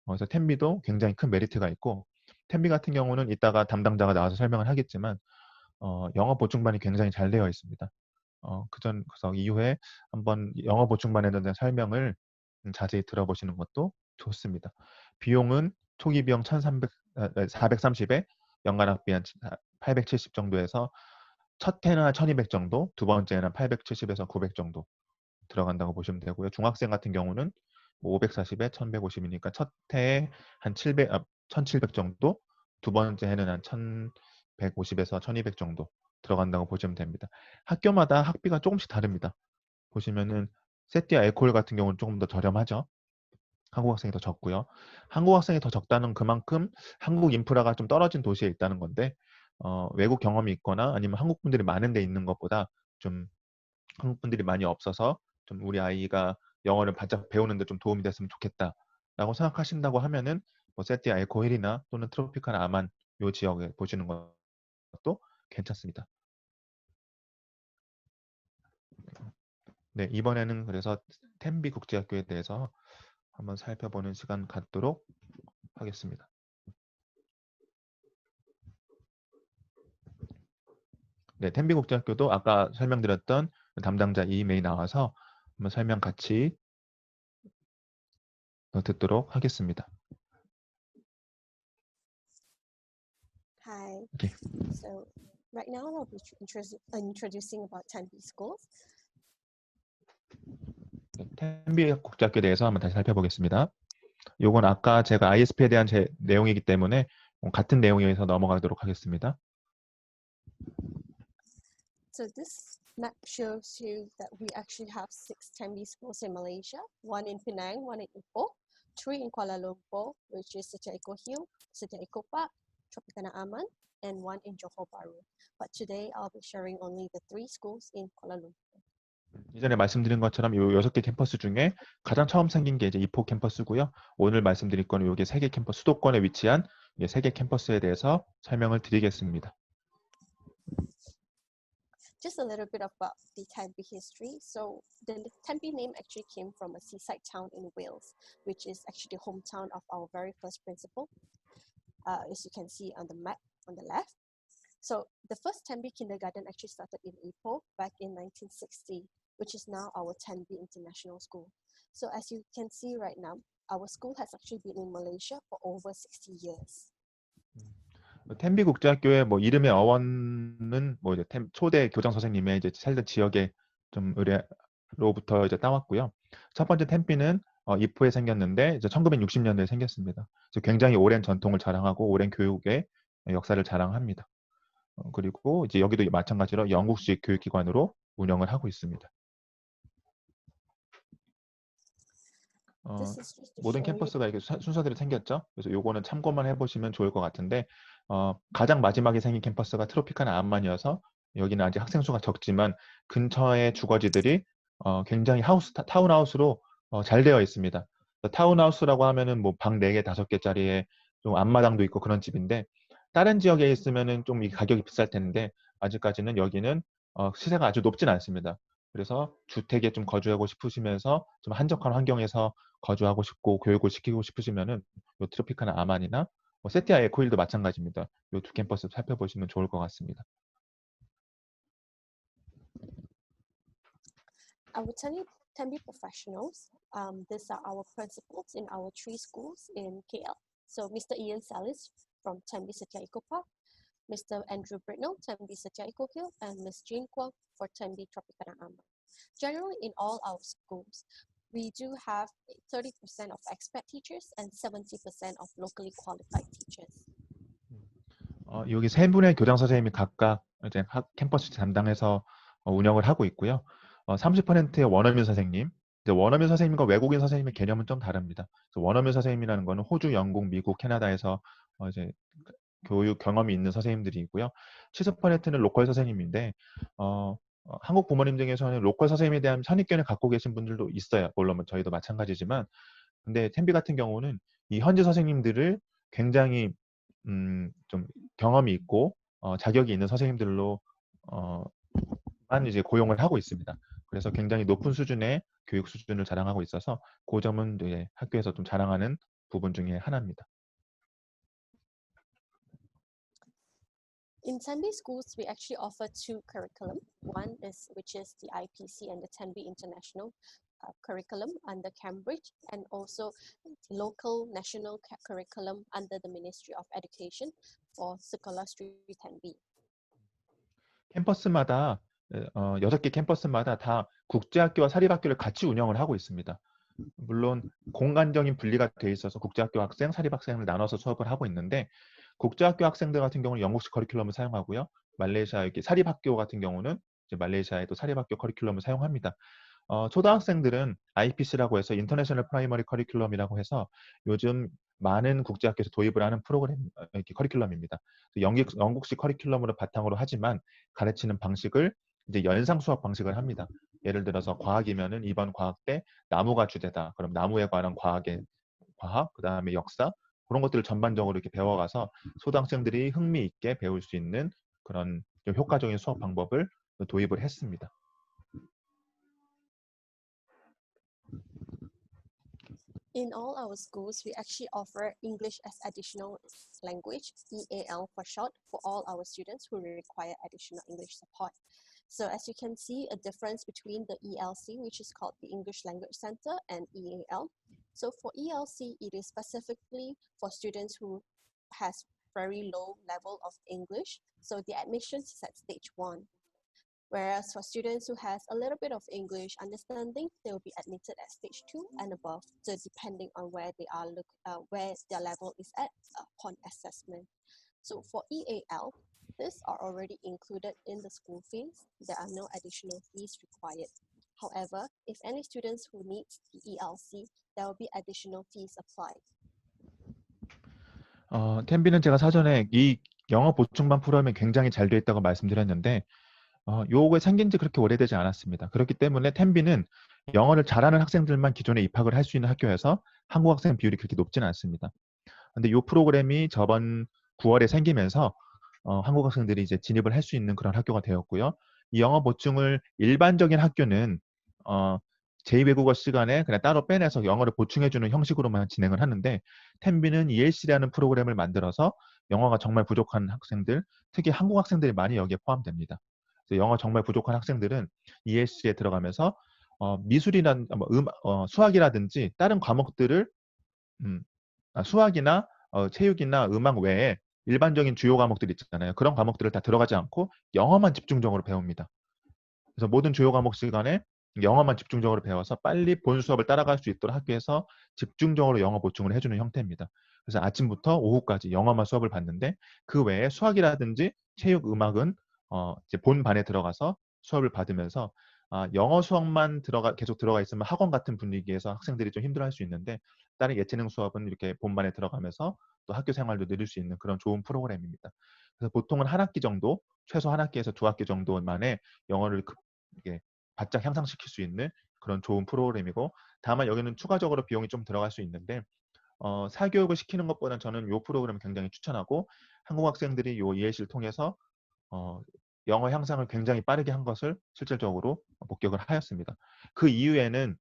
그래서 텐비도 굉장히 큰 메리트가 있고, 텐비 같은 경우는 이따가 담당자가 나와서 설명을 하겠지만 영어 보충반이 굉장히 잘 되어 있습니다. 그래서 이후에 한번 영어 보충반에 대한 설명을 자세히 들어보시는 것도 좋습니다. 비용은 초기 비용 430에 연간학비 한 870 정도에서 첫 해는 한 1200 정도, 두 번째는 870에서 900 정도 들어간다고 보시면 되고요. 중학생 같은 경우는 540에 1150이니까 첫 해에 한 1700 정도, 두 번째 해는 한 1150에서 1200 정도 들어간다고 보시면 됩니다. 학교마다 학비가 조금씩 다릅니다. 보시면은 세티아 에콜 같은 경우는 조금 더 저렴하죠. 한국 학생이 더 적고요. 한국 학생이 더 적다는 그만큼 한국 인프라가 좀 떨어진 도시에 있다는 건데, 외국 경험이 있거나 아니면 한국 분들이 많은 데 있는 것보다 좀 한국 분들이 많이 없어서 좀 우리 아이가 영어를 바짝 배우는데 좀 도움이 됐으면 좋겠다라고 생각하신다고 하면은 뭐 세티아 에코힐이나 또는 트로피카나 아만 요 지역에 보시는 것도 괜찮습니다. 네, 이번에는 그래서 텐비 국제학교에 대해서 한번 살펴보는 시간 갖도록 하겠습니다. 네, 텐비 국제학교도 아까 설명드렸던 담당자 이메일 나와서 한번 설명 같이 듣도록 하겠습니다. Hi. Okay. So right now I'll be introducing about Tempe schools. 네, 텐비 국제학교에 대해서 한번 다시 살펴보겠습니다. 요건 아까 제가 ISP에 대한 제 내용이기 때문에 같은 내용에서 넘어가도록 하겠습니다. So this map shows you that we actually have 6 Tempe schools in Malaysia, 1 in Penang, 1 in Ipoh, 3 in Kuala Lumpur, which is Setia Eco Hill, Setia Eco Park, Tropicana Aman, and 1 in Johor Bahru. But today I'll be sharing only the 3 schools in Kuala Lumpur. 이전에 말씀드린 것처럼 이 6개 캠퍼스 중에 가장 처음 생긴 게 이제 이포 캠퍼스고요. 오늘 말씀드릴 거는 이게 3개 캠퍼스, 수도권에 위치한 3개 캠퍼스에 대해서 설명을 드리겠습니다. Just a little bit about the Tempe history. So the Tempe name actually came from a seaside town in Wales, which is actually the hometown of our very first principal, as you can see on the map on the left. So the first Tempe kindergarten actually started in Ipoh back in 1960, which is now our Tempe International School. So as you can see right now, our school has actually been in Malaysia for over 60 years. 텐비 국제학교의 뭐 이름의 어원은 뭐 이제 초대 교장 선생님의 이제 살던 지역의 좀 의뢰로부터 이제 따왔고요. 첫 번째 텐비는 이포에 생겼는데 이제 1960년대에 생겼습니다. 그래서 굉장히 오랜 전통을 자랑하고 오랜 교육의 역사를 자랑합니다. 그리고 이제 여기도 마찬가지로 영국식 교육기관으로 운영을 하고 있습니다. This is just to 모든 show you. 캠퍼스가 이렇게 순서대로 생겼죠. 그래서 요거는 참고만 해보시면 좋을 것 같은데 가장 마지막에 생긴 캠퍼스가 트로피카나 암만이어서 여기는 아직 학생 수가 적지만 근처의 주거지들이 굉장히 타운하우스로 잘 되어 있습니다. 타운하우스라고 하면은 뭐 방 4개, 5개짜리에 좀 앞마당도 있고 그런 집인데 다른 지역에 있으면은 좀 이 가격이 비쌀 텐데 아직까지는 여기는 시세가 아주 높진 않습니다. 그래서 주택에 좀 거주하고 싶으시면서 좀 한적한 환경에서 거주하고 싶고 교육을 시키고 싶으시면은 요 트로피카나 아만이나 뭐 세티아 에코힐도 마찬가지입니다. 요 두 캠퍼스 살펴보시면 좋을 것 같습니다. I will tell you Tembi professionals. These are our principals in our 3 schools in KL. So Mr. Ian Salis from Tembi Setia Eco Park, Mr. Andrew Britnell, Tembi Setia Eco Hill, and Ms. Jean Kwok for Tembi Tropicana Aman. Generally, in all our schools, we do have 30% of expat teachers and 70% of locally qualified teachers. 여기 3분의 교장 선생님이 각각 이제 캠퍼스 담당해서 운영을 하고 있고요. 30%의 원어민 선생님. 이제 원어민 선생님과 외국인 선생님의 개념은 좀 다릅니다. 그래서 원어민 선생님이라는 거는 호주, 영국, 미국, 캐나다에서 이제 교육 경험이 있는 선생님들이 있고요. 70%는 로컬 선생님인데 한국 부모님 중에서는 로컬 선생님에 대한 선입견을 갖고 계신 분들도 있어요. 물론 저희도 마찬가지지만 근데 템비 같은 경우는 이 현지 선생님들을 굉장히 좀 경험이 있고 자격이 있는 선생님들로 만 이제 고용을 하고 있습니다. 그래서 굉장히 높은 수준의 교육 수준을 자랑하고 있어서 그 점은 이제 학교에서 좀 자랑하는 부분 중에 하나입니다. In Tembi schools, we actually offer 2 curriculum. One is which is the IPC and the Tembi International curriculum under Cambridge, and also the local national curriculum under the Ministry of Education for Sekolah Sri Tembi. 캠퍼스마다 6개 캠퍼스마다 다 국제학교와 사립학교를 같이 운영을 하고 있습니다. 물론 공간적인 분리가 돼 있어서 국제학교 학생, 사립학생을 나눠서 수업을 하고 있는데 국제학교 학생들 같은 경우는 영국식 커리큘럼을 사용하고요. 말레이시아 사립학교 같은 경우는 이제 말레이시아에도 사립학교 커리큘럼을 사용합니다. 초등학생들은 IPC라고 해서 인터내셔널 프라이머리 커리큘럼이라고 해서 요즘 많은 국제학교에서 도입을 하는 프로그램 커리큘럼입니다. 영국식 커리큘럼으로 바탕으로 하지만 가르치는 방식을 이제 연상 수업 방식을 합니다. 예를 들어서 과학이면은 이번 과학 때 나무가 주제다. 그럼 나무에 관한 과학, 그다음에 역사 그런 것들을 전반적으로 이렇게 배워가서 초등학생들이 흥미 있게 배울 수 있는 그런 좀 효과적인 수업 방법을 도입을 했습니다. In all our schools, we actually offer English as additional language, EAL for short, for all our students who require additional English support. So as you can see, a difference between the ELC, which is called the English Language Center, and EAL. So for ELC, it is specifically for students who has very low level of English. So the admissions is at stage 1. Whereas for students who has a little bit of English understanding, they will be admitted at stage 2 and above, so depending on where they are where their level is at upon assessment. So for EAL, these are already included in the school fees. There are no additional fees required. However, if any students who need the ELC, there will be additional fees applied. 템비는 제가 사전에 이 영어 보충반 프로그램이 굉장히 잘 되어 있다고 말씀드렸는데 요게 생긴 지 그렇게 오래되지 않았습니다. 그렇기 때문에 템비는 영어를 잘하는 학생들만 기존에 입학을 할 수 있는 학교여서 한국 학생 비율이 그렇게 높지는 않습니다. 근데 이 프로그램이 저번 9월에 생기면서 한국 학생들이 이제 진입을 할 수 있는 그런 학교가 되었고요. 이 영어 보충을 일반적인 학교는 제2외국어 시간에 그냥 따로 빼내서 영어를 보충해주는 형식으로만 진행을 하는데 템비는 ELC라는 프로그램을 만들어서 영어가 정말 부족한 학생들, 특히 한국 학생들이 많이 여기에 포함됩니다. 그래서 영어 정말 부족한 학생들은 ELC에 들어가면서 미술이나 수학이라든지 다른 과목들을 수학이나 체육이나 음악 외에 일반적인 주요 과목들 있잖아요. 그런 과목들을 다 들어가지 않고 영어만 집중적으로 배웁니다. 그래서 모든 주요 과목 시간에 영어만 집중적으로 배워서 빨리 본 수업을 따라갈 수 있도록 학교에서 집중적으로 영어 보충을 해주는 형태입니다. 그래서 아침부터 오후까지 영어만 수업을 받는데 그 외에 수학이라든지 체육, 음악은 이제 본 반에 들어가서 수업을 받으면서 영어 수업만 계속 들어가 있으면 학원 같은 분위기에서 학생들이 좀 힘들어할 수 있는데 다른 예체능 수업은 이렇게 본반에 들어가면서 또 학교 생활도 누릴 수 있는 그런 좋은 프로그램입니다. 그래서 보통은 한 학기 정도, 최소 한 학기에서 두 학기 정도만에 영어를 이게 바짝 향상시킬 수 있는 그런 좋은 프로그램이고, 다만 여기는 추가적으로 비용이 좀 들어갈 수 있는데 사교육을 시키는 것보다는 저는 이 프로그램을 굉장히 추천하고, 한국 학생들이 이 ELC를 통해서 영어 향상을 굉장히 빠르게 한 것을 실질적으로 목격을 하였습니다. 그 이후에는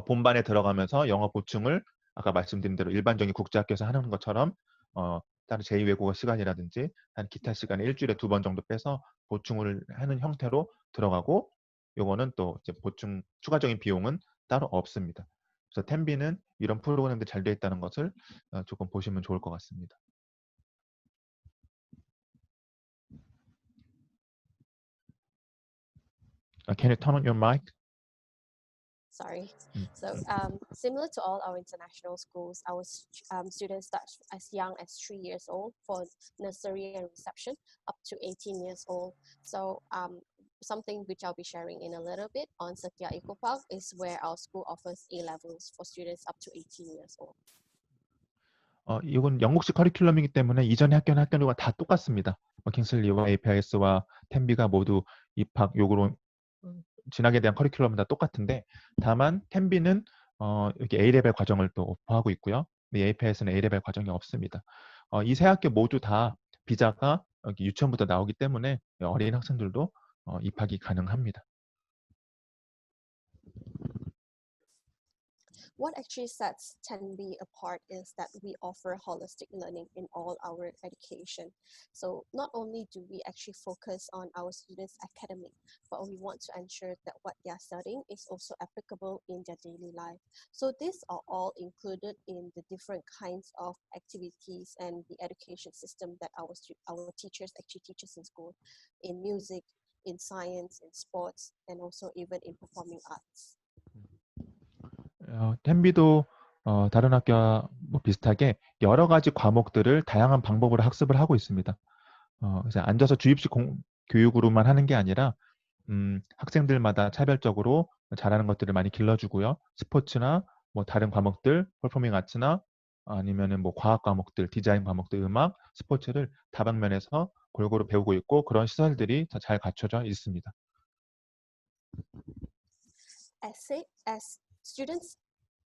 본반에 들어가면서 영어 보충을 아까 말씀드린 대로 일반적인 국제학교에서 하는 것처럼 다른 제2외국어 시간이라든지 한 기타 시간에 일주일에 2번 정도 빼서 보충을 하는 형태로 들어가고, 요거는 또 이제 보충 추가적인 비용은 따로 없습니다. 그래서 텐비는 이런 프로그램들이 잘 되어 있다는 것을 조금 보시면 좋을 것 같습니다. Can you turn on your mic? Sorry. So similar to all our international schools, our students start as young as 3 years old for nursery and reception up to 18 years old. So something which I'll be sharing in a little bit on Satya Eco Park is where our school offers A-levels for students up to 18 years old. 이건 영국식 커리큘럼이기 때문에 이전의 학교와 다 똑같습니다. 킹슬리와 APIS와 텐비가 모두 입학 요구로 진학에 대한 커리큘럼은 다 똑같은데, 다만 텐비는 이렇게 A레벨 과정을 또 오퍼하고 있고요. APIS는 A레벨 과정이 없습니다. 이 세 학교 모두 다 비자가 여기 유치원부터 나오기 때문에 어린 학생들도 입학이 가능합니다. What actually sets Tenbi apart is that we offer holistic learning in all our education. So not only do we actually focus on our students' academic, but we want to ensure that what they are studying is also applicable in their daily life. So these are all included in the different kinds of activities and the education system that our teachers actually teach us in school, in music, in science, in sports, and also even in performing arts. 텐비도 다른 학교와 비슷하게 여러 가지 과목들을 다양한 방법으로 학습을 하고 있습니다. 그래서 앉아서 주입식 교육으로만 하는 게 아니라 학생들마다 차별적으로 잘하는 것들을 많이 길러주고요. 스포츠나 뭐 다른 과목들, 퍼포밍 아츠나 아니면은 뭐 과학 과목들, 디자인 과목들, 음악, 스포츠를 다방면에서 골고루 배우고 있고, 그런 시설들이 잘 갖춰져 있습니다. As students,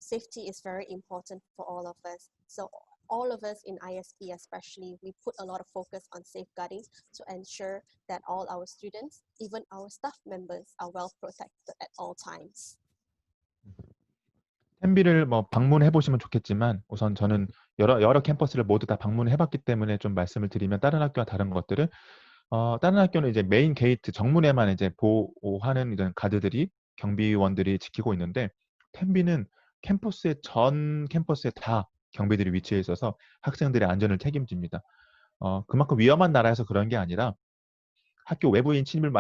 safety is very important for all of us. So all of us in ISP especially, we put a lot of focus on safeguarding to ensure that all our students, even our staff members, are well protected at all times. 텐비를 뭐 방문해 보시면 좋겠지만, 우선 저는 여러 캠퍼스를 모두 다 방문해 봤기 때문에 좀 말씀을 드리면, 다른 학교와 다른 것들을 다른 학교는 이제 메인 게이트 정문에만 이제 보호하는 이런 가드들이 경비원들이 지키고 있는데, 텐비는 전 캠퍼스에 다 경비들이 위치해 있어서 학생들의 안전을 책임집니다. 그만큼 위험한 나라에서 그런 게 아니라 학교 외부인 침입을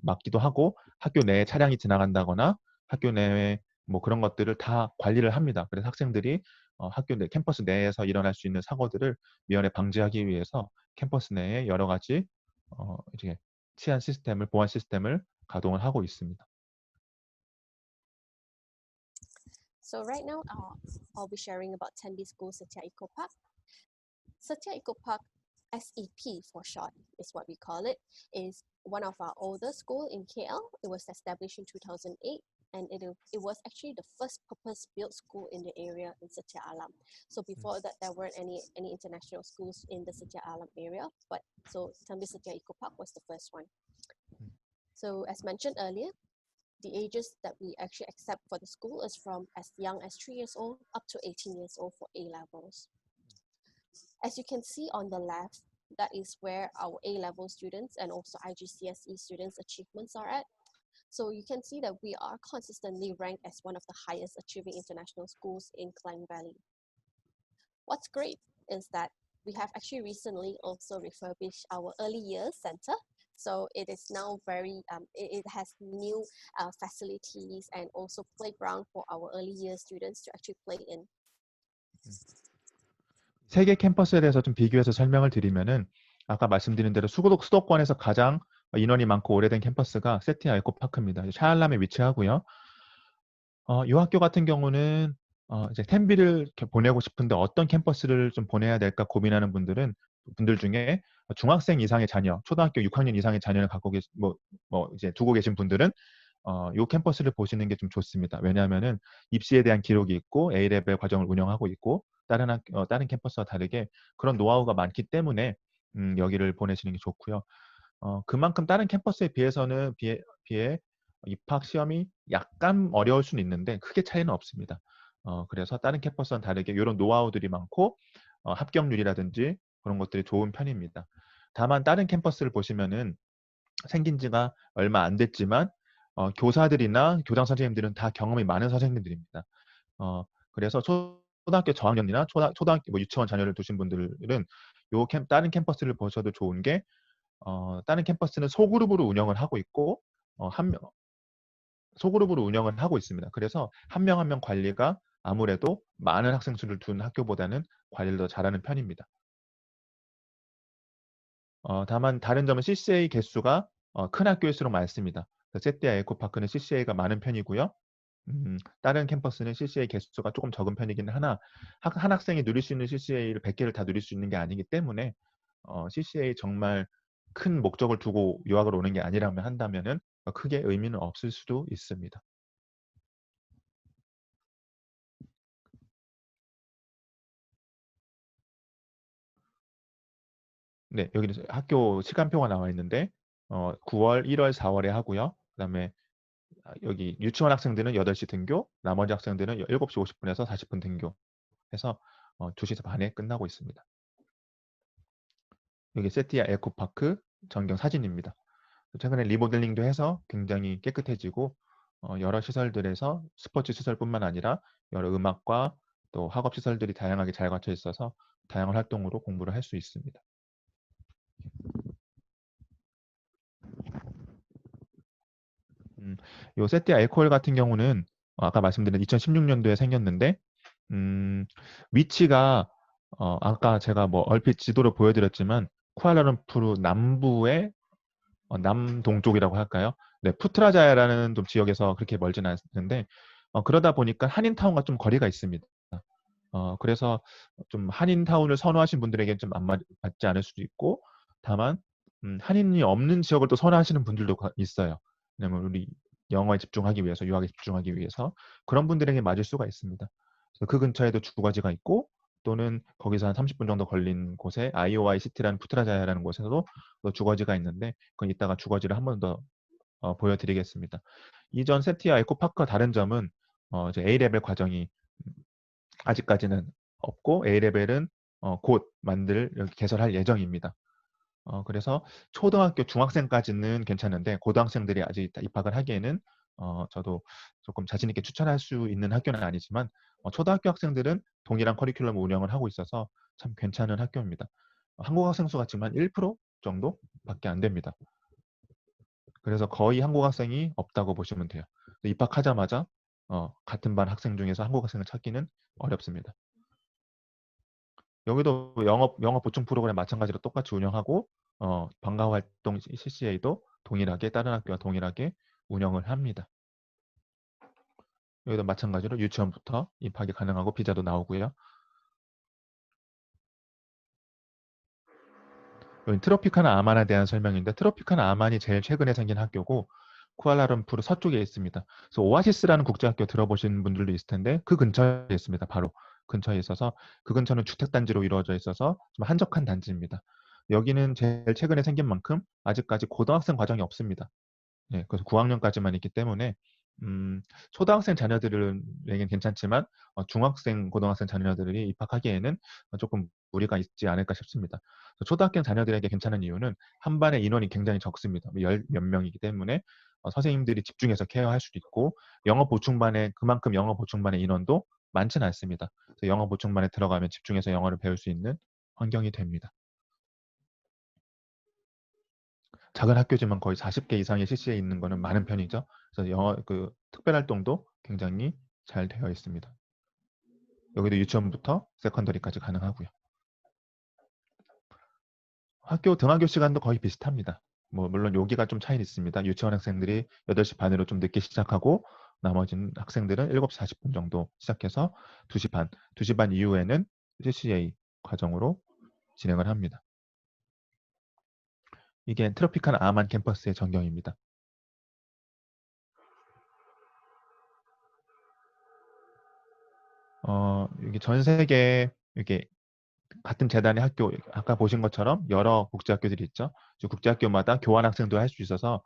막기도 하고, 학교 내에 차량이 지나간다거나 학교 내에 뭐 그런 것들을 다 관리를 합니다. 그래서 학생들이 학교 내 캠퍼스 내에서 일어날 수 있는 사고들을 미연에 방지하기 위해서 캠퍼스 내에 여러 가지 이렇게 보안 시스템을 가동을 하고 있습니다. So right now, I'll be sharing about Tenbi School Satya Eco Park. Satya Eco Park, SEP for short, is what we call it, is one of our older school in KL. It was established in 2008, and it was actually the first purpose-built school in the area in Satya Alam. So before that, there weren't any international schools in the Satya Alam area, but so Tenbi Satya Eco Park was the first one. So as mentioned earlier, the ages that we actually accept for the school is from as young as 3 years old up to 18 years old for A-levels. As you can see on the left, that is where our A-level students and also IGCSE students' achievements are at. So you can see that we are consistently ranked as one of the highest achieving international schools in Klang Valley. What's great is that we have actually recently also refurbished our early years center. So it is now it has new facilities and also playground for our early year students to actually play in. 세 개 캠퍼스에 대해서 좀 비교해서 설명을 드리면은, 아까 말씀드린 대로 수도권에서 가장 인원이 많고 오래된 캠퍼스가 세티아 에코파크입니다. 샤알람에 위치하고요. 이 학교 같은 경우는 이제 텐비를 이렇게 보내고 싶은데 어떤 캠퍼스를 좀 보내야 될까 고민하는 분들 중에 중학생 이상의 자녀, 초등학교 6학년 이상의 자녀를 갖고 이제 두고 계신 분들은 이 캠퍼스를 보시는 게 좀 좋습니다. 왜냐하면은 입시에 대한 기록이 있고 A레벨 과정을 운영하고 있고 다른 캠퍼스와 다르게 그런 노하우가 많기 때문에 여기를 보내시는 게 좋고요. 그만큼 다른 캠퍼스에 비해 입학 시험이 약간 어려울 수는 있는데 크게 차이는 없습니다. 그래서 다른 캠퍼스와는 다르게 이런 노하우들이 많고 합격률이라든지 그런 것들이 좋은 편입니다. 다만 다른 캠퍼스를 보시면은 생긴 지가 얼마 안 됐지만 교사들이나 교장 선생님들은 다 경험이 많은 선생님들입니다. 그래서 초등학교 저학년이나 초등학교 유치원 자녀를 두신 분들은 다른 캠퍼스를 보셔도 좋은 게 다른 캠퍼스는 소그룹으로 운영을 하고 있고 소그룹으로 운영을 하고 있습니다. 그래서 한 명 한 명 관리가 아무래도 많은 학생 수를 둔 학교보다는 관리를 더 잘하는 편입니다. 다만 다른 점은 CCA 개수가 큰 학교일수록 많습니다. 세티아 에코파크는 CCA가 많은 편이고요. 다른 캠퍼스는 CCA 개수가 조금 적은 편이긴 하나 한 학생이 누릴 수 있는 CCA를 100개를 다 누릴 수 있는 게 아니기 때문에 CCA 정말 큰 목적을 두고 유학을 오는 게 아니라면 한다면은 크게 의미는 없을 수도 있습니다. 네, 여기는 학교 시간표가 나와 있는데 9월, 1월, 4월에 하고요. 그다음에 여기 유치원 학생들은 8시 등교, 나머지 학생들은 7시 50분에서 40분 등교 해서 2시 반에 끝나고 있습니다. 여기 세티아 에코파크 전경 사진입니다. 최근에 리모델링도 해서 굉장히 깨끗해지고 여러 시설들에서 스포츠 시설뿐만 아니라 여러 음악과 또 학업 시설들이 다양하게 잘 갖춰 있어서 다양한 활동으로 공부를 할 수 있습니다. 요 세티아 에코홀 같은 경우는 아까 말씀드린 2016년도에 생겼는데 위치가 아까 제가 뭐 얼핏 지도로 보여드렸지만 쿠알라룸푸르 남부의 남동쪽이라고 할까요? 네, 푸트라자야라는 좀 지역에서 그렇게 멀지는 않는데 그러다 보니까 한인타운과 좀 거리가 있습니다. 그래서 좀 한인타운을 선호하신 분들에게는 좀 안 맞지 않을 수도 있고 다만 한인이 없는 지역을 또 선호하시는 분들도 있어요. 왜냐면 우리 영어에 집중하기 위해서 유학에 집중하기 위해서 그런 분들에게 맞을 수가 있습니다. 그래서 그 근처에도 주거지가 있고 또는 거기서 한 30분 정도 걸린 곳에 아이오와이 시티라는 푸트라자야라는 곳에서도 또 주거지가 있는데 그건 이따가 주거지를 한 번 더 보여드리겠습니다. 이전 세티아 에코파크와 다른 점은 이제 A레벨 과정이 아직까지는 없고 A레벨은 곧 개설할 예정입니다. 그래서 초등학교 중학생까지는 괜찮은데 고등학생들이 아직 입학을 하기에는 저도 조금 자신 있게 추천할 수 있는 학교는 아니지만 초등학교 학생들은 동일한 커리큘럼 운영을 하고 있어서 참 괜찮은 학교입니다. 한국 학생 수가 지금 한 1% 정도밖에 안 됩니다. 그래서 거의 한국 학생이 없다고 보시면 돼요. 입학하자마자 같은 반 학생 중에서 한국 학생을 찾기는 어렵습니다. 여기도 영어 보충 프로그램 마찬가지로 똑같이 운영하고 방과 후 활동 CCA도 동일하게 다른 학교와 동일하게 운영을 합니다. 여기도 마찬가지로 유치원부터 입학이 가능하고 비자도 나오고요. 여기 트로피카나 아만에 대한 설명인데 트로피카나 아만이 제일 최근에 생긴 학교고 쿠알라룸푸르 서쪽에 있습니다. 그래서 오아시스라는 국제학교 들어보신 분들도 있을 텐데 그 근처에 있습니다. 바로 근처에 있어서 그 근처는 주택단지로 이루어져 있어서 좀 한적한 단지입니다. 여기는 제일 최근에 생긴 만큼 아직까지 고등학생 과정이 없습니다. 네, 그래서 9학년까지만 있기 때문에 초등학생 자녀들에겐 괜찮지만 중학생, 고등학생 자녀들이 입학하기에는 조금 무리가 있지 않을까 싶습니다. 초등학생 자녀들에게 괜찮은 이유는 한 반의 인원이 굉장히 적습니다. 몇 명이기 때문에 선생님들이 집중해서 케어할 수도 있고 그만큼 영어 보충반의 인원도 많지는 않습니다. 그래서 영어 보충반에 들어가면 집중해서 영어를 배울 수 있는 환경이 됩니다. 작은 학교지만 거의 40개 이상의 CC에 있는 거는 많은 편이죠. 그래서 영어 특별활동도 굉장히 잘 되어 있습니다. 여기도 유치원부터 세컨더리까지 가능하고요. 등하교 시간도 거의 비슷합니다. 뭐 물론 여기가 좀 차이 있습니다. 유치원 학생들이 8시 반으로 좀 늦게 시작하고 나머진 학생들은 7시 40분 정도 시작해서 2시 반, 2시 반 이후에는 CCA 과정으로 진행을 합니다. 이게 트로피칸 아만 캠퍼스의 전경입니다. 이게 전 세계 이게 같은 재단의 학교, 아까 보신 것처럼 여러 국제학교들이 있죠. 국제학교마다 교환학생도 할 수 있어서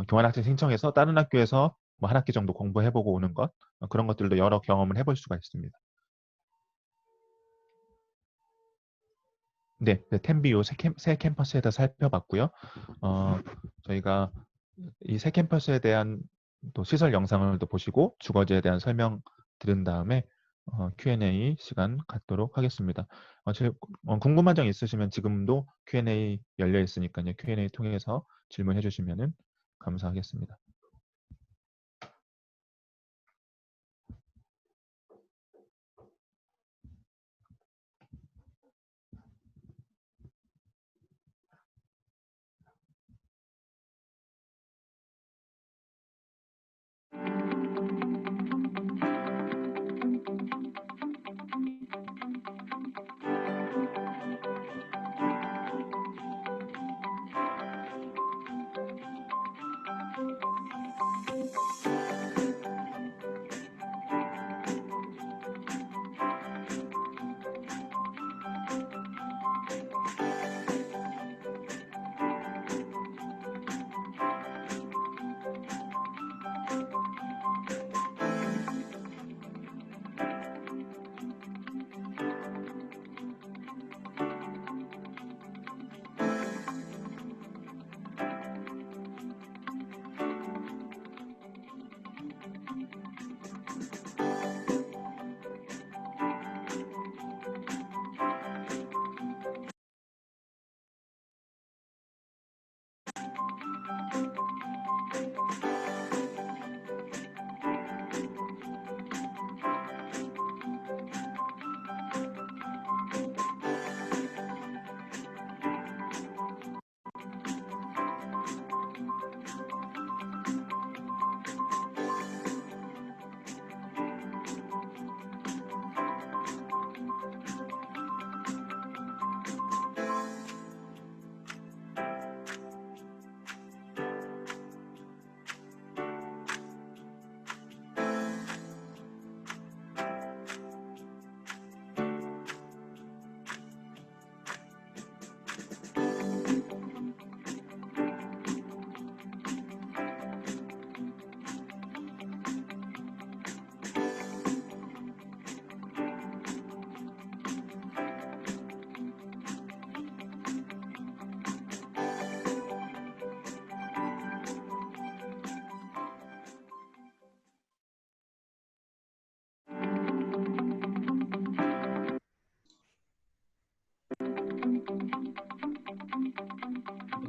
교환학생 신청해서 다른 학교에서 뭐 한 학기 정도 공부해보고 오는 것, 그런 것들도 여러 경험을 해볼 수가 있습니다. 네, 텐비요 새 캠퍼스에 다 살펴봤고요. 저희가 이 새 캠퍼스에 대한 또 시설 영상을 또 보시고 주거지에 대한 설명 들은 다음에 Q&A 시간 갖도록 하겠습니다. 궁금한 점 있으시면 지금도 Q&A 열려 있으니까요. Q&A 통해서 질문해 주시면 감사하겠습니다.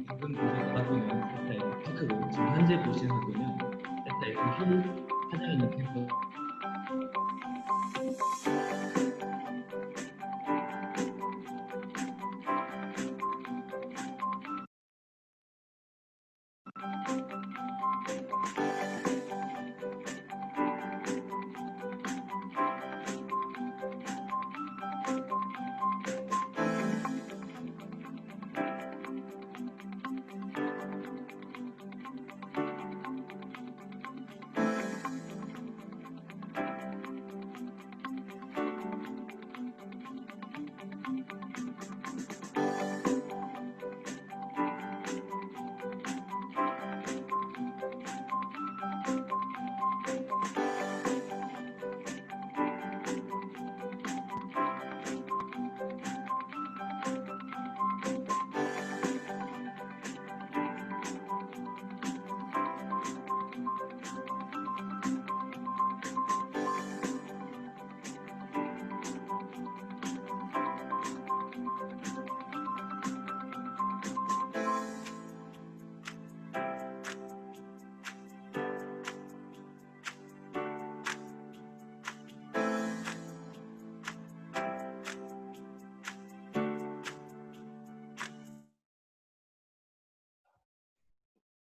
방금 보신 학교는 에타 피크고 지금 현재 보시는 학교는 에타 힐 파장에 있는 캠퍼스.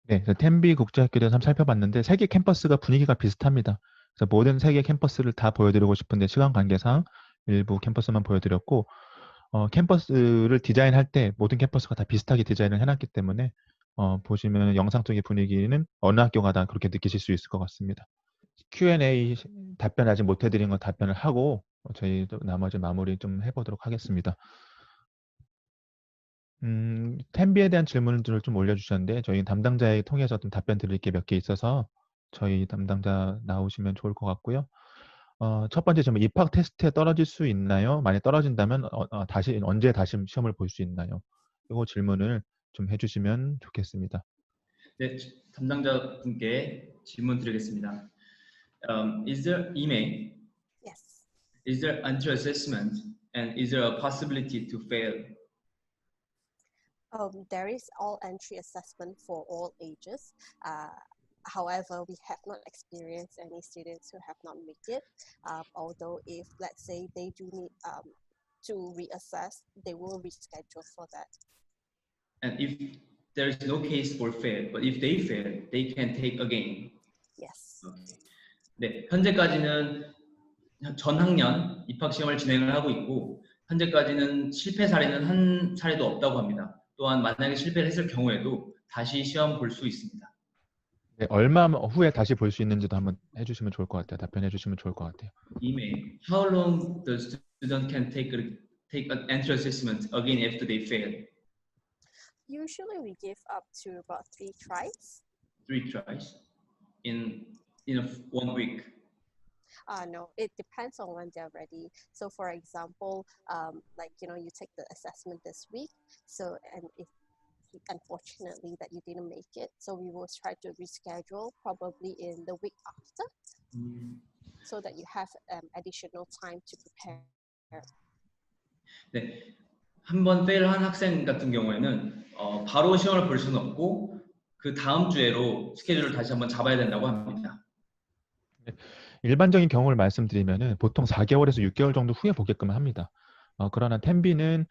네, 그래서 텐비 국제학교에 대해서 한번 살펴봤는데 세 개 캠퍼스가 분위기가 비슷합니다. 그래서 모든 세 개 캠퍼스를 다 보여드리고 싶은데 시간 관계상 일부 캠퍼스만 보여드렸고 캠퍼스를 디자인할 때 모든 캠퍼스가 다 비슷하게 디자인을 해놨기 때문에 보시면 영상 쪽의 분위기는 어느 학교가 다 그렇게 느끼실 수 있을 것 같습니다. Q&A 답변 아직 못 해드린 건 답변을 하고 저희 나머지 마무리 좀 해보도록 하겠습니다. 텐비에 대한 질문들을 좀 올려주셨는데 저희 담당자에 통해서 좀 답변 드릴 게 몇 개 있어서 저희 담당자 나오시면 좋을 것 같고요. 첫 번째 질문, 입학 테스트에 떨어질 수 있나요? 만약 떨어진다면 언제 다시 시험을 볼 수 있나요? 이거 질문을 좀 해주시면 좋겠습니다. 네, 담당자 분께 질문 드리겠습니다. Is there email? Yes. Is there entry assessment? And is there a possibility to fail? There is all entry assessment for all ages. However, we have not experienced any students who have not made it. Although if, let's say, they do need to reassess, they will reschedule for that. And if there is no case for fail, but if they fail, they can take again. Yes. Okay. 네, 현재까지는 전 학년 입학 시험을 진행을 하고 있고 현재까지는 실패 사례는 한 사례도 없다고 합니다. 또한 만약에 실패를 했을 경우에도 다시 시험 볼 수 있습니다. 네, 얼마 후에 다시 볼 수 있는지도 한번 해주시면 좋을 것 같아요. 답변해 주시면 좋을 것 같아요. Email. How long the student can take an entry assessment again after they fail? Usually we give up to about 3 tries. 3 tries in 1 week. No, it depends on when they're ready. So for example, like, you take the assessment this week. So, and if unfortunately that you didn't make it, so we will try to reschedule probably in the week after, so that you have additional time to prepare. 네, 한번 페일한 학생 같은 경우에는 바로 시험을 볼 수는 없고 그 다음 주에로 스케줄을 다시 한번 잡아야 된다고 합니다. 일반적인 경우를 말씀드리면은 보통 4개월에서 6개월 정도 후에 보게끔 합니다. 그러나 텐비는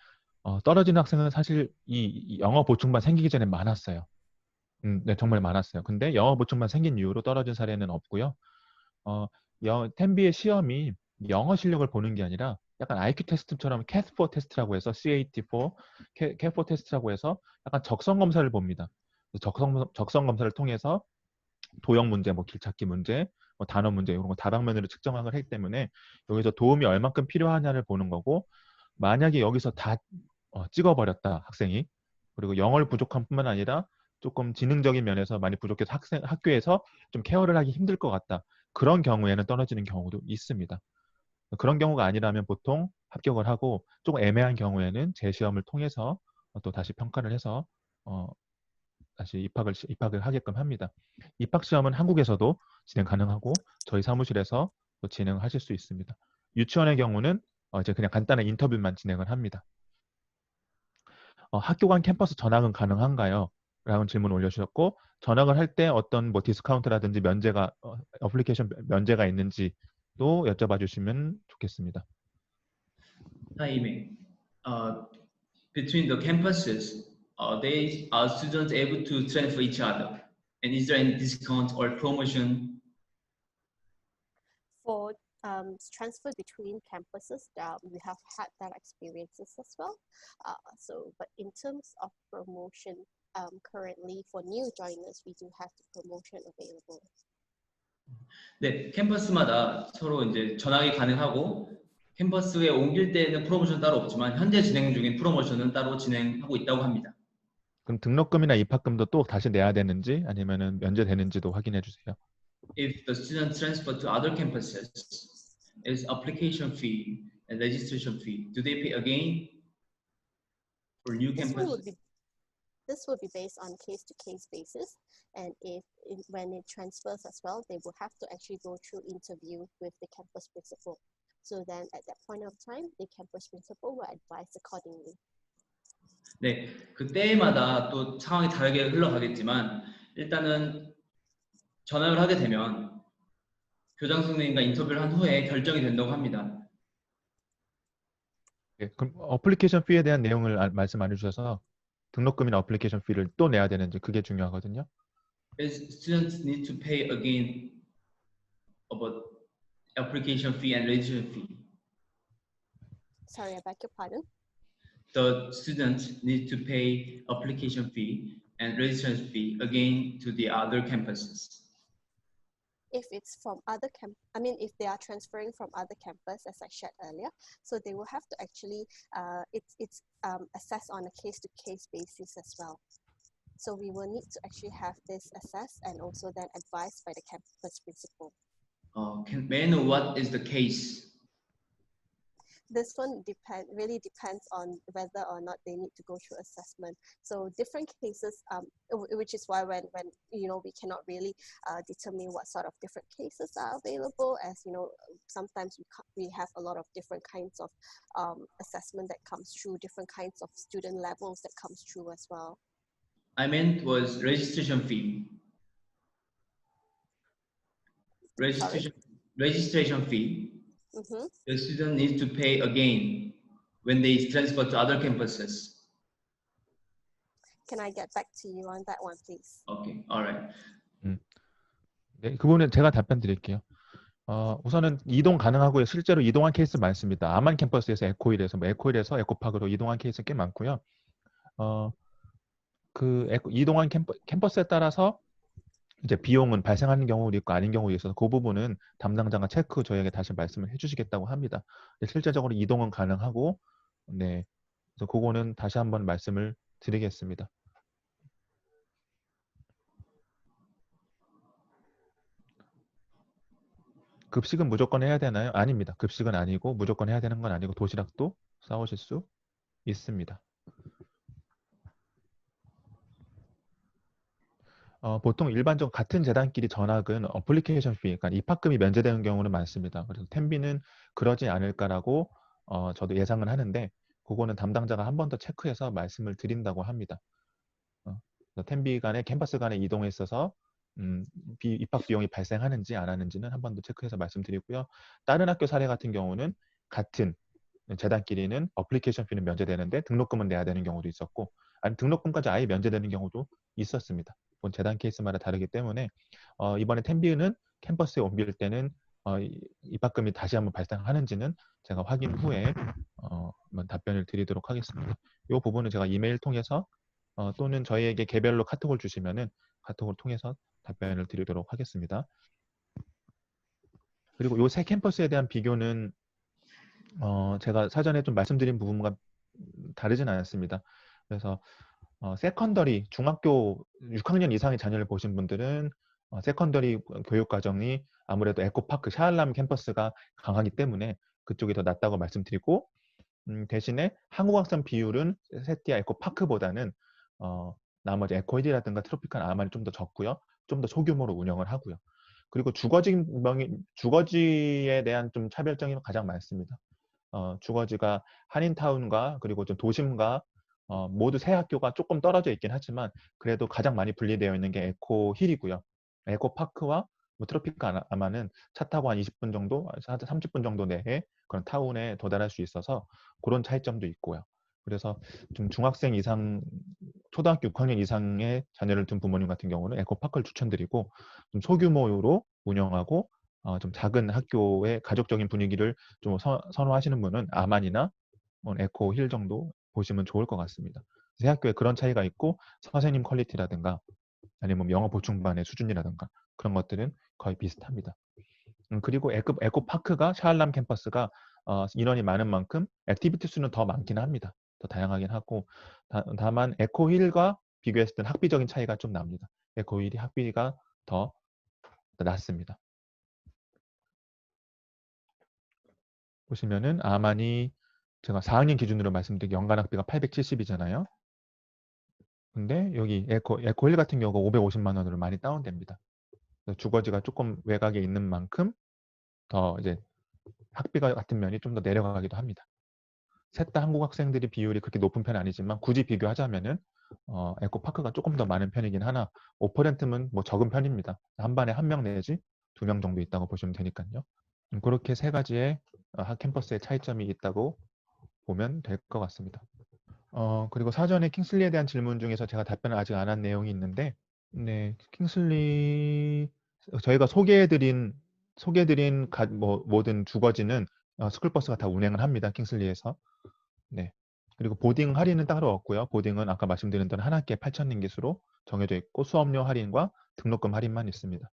떨어지는 학생은 사실 이 영어 보충반 생기기 전에 많았어요. 네, 정말 많았어요. 근데 영어 보충반 생긴 이후로 떨어진 사례는 없고요. 텐비의 시험이 영어 실력을 보는 게 아니라 약간 IQ 테스트처럼 CAT4 테스트라고 해서 CAT4, CAT4 테스트라고 해서 약간 적성 검사를 봅니다. 적성 검사를 통해서 도형 문제, 뭐 길찾기 문제, 뭐 단어 문제 이런 거 다방면으로 측정을 하기 때문에 여기서 도움이 얼만큼 필요하냐를 보는 거고 만약에 여기서 다 찍어버렸다 학생이 그리고 영어를 부족한 뿐만 아니라 조금 지능적인 면에서 많이 부족해서 학교에서 좀 케어를 하기 힘들 것 같다. 그런 경우에는 떨어지는 경우도 있습니다. 그런 경우가 아니라면 보통 합격을 하고 조금 애매한 경우에는 재시험을 통해서 또 다시 평가를 해서 다시 입학을 하게끔 합니다. 입학 시험은 한국에서도 진행 가능하고 저희 사무실에서 또 진행하실 수 있습니다. 유치원의 경우는 이제 그냥 간단한 인터뷰만 진행을 합니다. 학교 간 캠퍼스 전학은 가능한가요? 라는 질문 올려주셨고 전학을 할 때 어떤 뭐 디스카운트라든지 면제가 어플리케이션 면제가 있는지도 여쭤봐 주시면 좋겠습니다. Hi, Amy. Between the campuses, are students able to transfer each other? And is there any discount or promotion? For transfer between campuses, we have had that experiences as well. But in terms of promotion, currently for new joiners, we do have the promotion available. 네, 캠퍼스마다 서로 이제 전학이 가능하고 캠퍼스에 옮길 때는 프로모션 따로 없지만 현재 진행 중인 프로모션은 따로 진행하고 있다고 합니다. 그럼 등록금이나 입학금도 또 다시 내야 되는지 아니면은 면제되는지도 확인해 주세요. If the student transfer to other campuses, is application fee and registration fee, do they pay again for new campuses? This will be based on case-to-case basis, and when it transfers as well, they will have to actually go through interview with the campus principal. So then, at that point of time, the campus principal will advise accordingly. 네, 그때마다 또 상황이 다르게 흘러가겠지만 일단은 전학을 하게 되면 교장 선생님과 인터뷰를 한 후에 결정이 된다고 합니다. 네, 그럼 어플리케이션 피에 대한 내용을 말씀 안 해주셔서 등록금이나 어플리케이션 피를 또 내야 되는지 그게 중요하거든요. students need to pay again about application fee and registration fee. Sorry, I beg your pardon. The students need to pay application fee and registration fee again to the other campuses. If it's from other if they are transferring from other campus, as I shared earlier, so they will have to actually, it's assessed on a case-to-case basis as well. So we will need to actually have this assessed and also then advised by the campus principal. May I know what is the case? This one really depends on whether or not they need to go through assessment. So different cases, which is why when we cannot really determine what sort of different cases are available, as sometimes we have a lot of different kinds of assessment that comes through, different kinds of student levels that comes through as well. I meant was registration fee. Registration fee. Mm-hmm. The student needs to pay again when they transfer to other campuses. Can I get back to you on that one, please? Okay, all right. 네, 그 부분은 제가 답변 드릴게요. 우선은 이동 가능하고요. 실제로 이동한 케이스 많습니다. 아만 캠퍼스에서 에코힐에서, 에코힐에서 에코파크로 이동한 케이스 꽤 많고요. 이동한 캠퍼스에 따라서 이제 비용은 발생하는 경우도 있고 아닌 경우도 있어서 그 부분은 담당자가 체크 저희에게 다시 말씀을 해주시겠다고 합니다. 실질적으로 이동은 가능하고, 네, 그래서 그거는 다시 한번 말씀을 드리겠습니다. 급식은 무조건 해야 되나요? 아닙니다. 급식은 아니고 무조건 해야 되는 건 아니고 도시락도 싸오실 수 있습니다. 보통 일반적으로 같은 재단끼리 전학은 어플리케이션 피, 그러니까 입학금이 면제되는 경우는 많습니다. 그래서 텐비는 그러지 않을까라고 저도 예상은 하는데 그거는 담당자가 한 번 더 체크해서 말씀을 드린다고 합니다. 텐비 간에 캠퍼스 간에 이동에 있어서 입학 비용이 발생하는지 안 하는지는 한 번 더 체크해서 말씀드리고요. 다른 학교 사례 같은 경우는 같은 재단끼리는 어플리케이션 피는 면제되는데 등록금은 내야 되는 경우도 있었고, 아니 등록금까지 아예 면제되는 경우도 있었습니다. 본 재단 케이스마다 다르기 때문에 이번에 텐비는 캠퍼스에 옮길 때는 입학금이 다시 한번 발생하는지는 제가 확인 후에 한번 답변을 드리도록 하겠습니다. 이 부분은 제가 이메일 통해서 또는 저희에게 개별로 카톡을 주시면은 카톡을 통해서 답변을 드리도록 하겠습니다. 그리고 이 세 캠퍼스에 대한 비교는 제가 사전에 좀 말씀드린 부분과 다르진 않았습니다. 그래서 세컨더리, 중학교 6학년 이상의 자녀를 보신 분들은 세컨더리 교육과정이 아무래도 에코파크, 샤알람 캠퍼스가 강하기 때문에 그쪽이 더 낫다고 말씀드리고, 대신에 한국학생 비율은 세티아 에코파크보다는 나머지 에코힐이라든가 트로피칸 아만이 좀 더 적고요. 좀 더 소규모로 운영을 하고요. 그리고 주거지에 대한 좀 차별점이 가장 많습니다. 주거지가 한인타운과 그리고 좀 도심과 모두 세 학교가 조금 떨어져 있긴 하지만 그래도 가장 많이 분리되어 있는 게 에코힐이고요. 에코파크와 트로피칸 아마는 차 타고 한 20분 정도, 30분 정도 내에 그런 타운에 도달할 수 있어서 그런 차이점도 있고요. 그래서 좀 중학생 이상, 초등학교 6학년 이상의 자녀를 둔 부모님 같은 경우는 에코파크를 추천드리고, 좀 소규모로 운영하고 좀 작은 학교의 가족적인 분위기를 좀 선호하시는 분은 아만이나 에코힐 정도 보시면 좋을 것 같습니다. 세 학교에 그런 차이가 있고 선생님 퀄리티라든가 아니면 영어 보충반의 수준이라든가 그런 것들은 거의 비슷합니다. 그리고 에코파크가 샤알람 캠퍼스가 인원이 많은 만큼 액티비티 수는 더 많긴 합니다. 더 다양하긴 하고, 다만 에코힐과 비교했을 때는 학비적인 차이가 좀 납니다. 에코힐이 학비가 더 낮습니다. 보시면은 아만이 제가 4학년 기준으로 말씀드린 연간 학비가 870이잖아요. 근데 여기 에코1 같은 경우가 550만 원으로 많이 다운됩니다. 주거지가 조금 외곽에 있는 만큼 더 이제 학비가 같은 면이 좀 더 내려가기도 합니다. 셋 다 한국 학생들이 비율이 그렇게 높은 편은 아니지만 굳이 비교하자면은 에코파크가 조금 더 많은 편이긴 하나 5%면 뭐 적은 편입니다. 한 반에 1명 내지 2명 정도 있다고 보시면 되니까요. 그렇게 세 가지의 학 캠퍼스의 차이점이 있다고 보면 될 것 같습니다. 그리고 사전에 킹슬리에 대한 질문 중에서 제가 답변을 아직 안 한 내용이 있는데 네, 킹슬리 저희가 소개해드린 모든 주거지는 스쿨버스가 다 운행을 합니다. 킹슬리에서. 네. 그리고 보딩 할인은 따로 없고요. 보딩은 아까 말씀드린 대로 한 학기에 8,000링깃으로 정해져 있고 수업료 할인과 등록금 할인만 있습니다.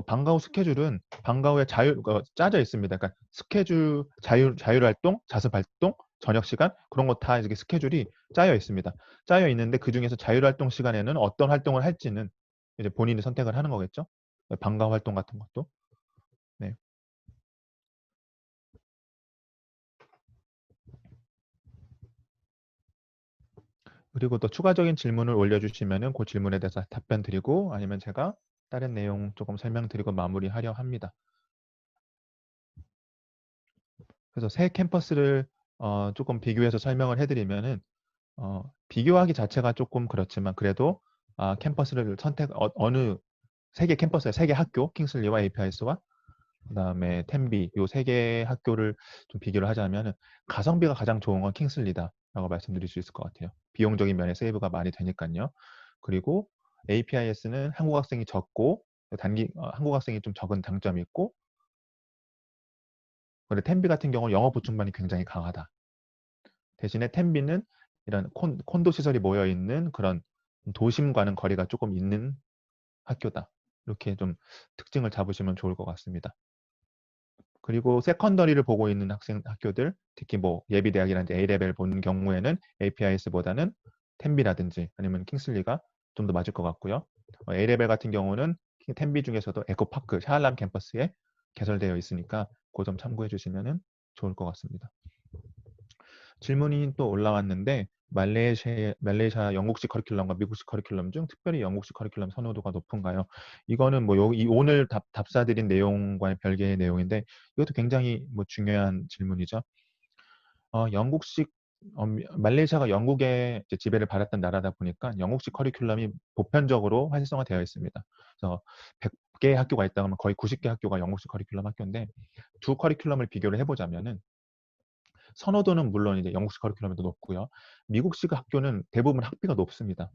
방과 후 스케줄은 방과 후에 짜져 있습니다. 그러니까 스케줄 자율활동, 자습활동, 저녁 시간 그런 거 다 이렇게 스케줄이 짜여 있습니다. 짜여 있는데 그 중에서 자율활동 시간에는 어떤 활동을 할지는 이제 본인이 선택을 하는 거겠죠. 방과 후 활동 같은 것도. 네. 그리고 또 추가적인 질문을 올려주시면은 그 질문에 대해서 답변 드리고 아니면 제가 다른 내용 조금 설명드리고 마무리하려 합니다. 그래서 새 캠퍼스를 조금 비교해서 설명을 해드리면은 비교하기 자체가 조금 그렇지만 그래도 캠퍼스를 어느 세 개 캠퍼스의 세 개 학교, 킹슬리와 APIS와 그다음에 텐비 요 세 개 학교를 좀 비교를 하자면은 가성비가 가장 좋은 건 킹슬리다라고 말씀드릴 수 있을 것 같아요. 비용적인 면에 세이브가 많이 되니까요. 그리고 APIS는 한국 학생이 적고 한국 학생이 좀 적은 장점이 있고 근데 텐비 같은 경우는 영어 보충반이 굉장히 강하다. 대신에 텐비는 이런 콘도 시설이 모여 있는 그런 도심과는 거리가 조금 있는 학교다. 이렇게 좀 특징을 잡으시면 좋을 것 같습니다. 그리고 세컨더리를 보고 있는 학교들, 특히 뭐 예비대학이라든지 A레벨 보는 경우에는 APIS보다는 텐비라든지 아니면 킹슬리가 좀 더 맞을 것 같고요. A레벨 같은 경우는 텐비 중에서도 에코파크, 샤알람 캠퍼스에 개설되어 있으니까 그 점 참고해 주시면 좋을 것 같습니다. 질문이 또 올라왔는데 말레이시아 영국식 커리큘럼과 미국식 커리큘럼 중 특별히 영국식 커리큘럼 선호도가 높은가요? 이거는 뭐 오늘 답사드린 내용과는 별개의 내용인데 이것도 굉장히 뭐 중요한 질문이죠. 영국식 말레이시아가 영국의 지배를 받았던 나라다 보니까 영국식 커리큘럼이 보편적으로 활성화되어 있습니다. 그래서 100개 학교가 있다 그러면 거의 90개 학교가 영국식 커리큘럼 학교인데 두 커리큘럼을 비교를 해보자면은 선호도는 물론 이제 영국식 커리큘럼이 더 높고요. 미국식 학교는 대부분 학비가 높습니다.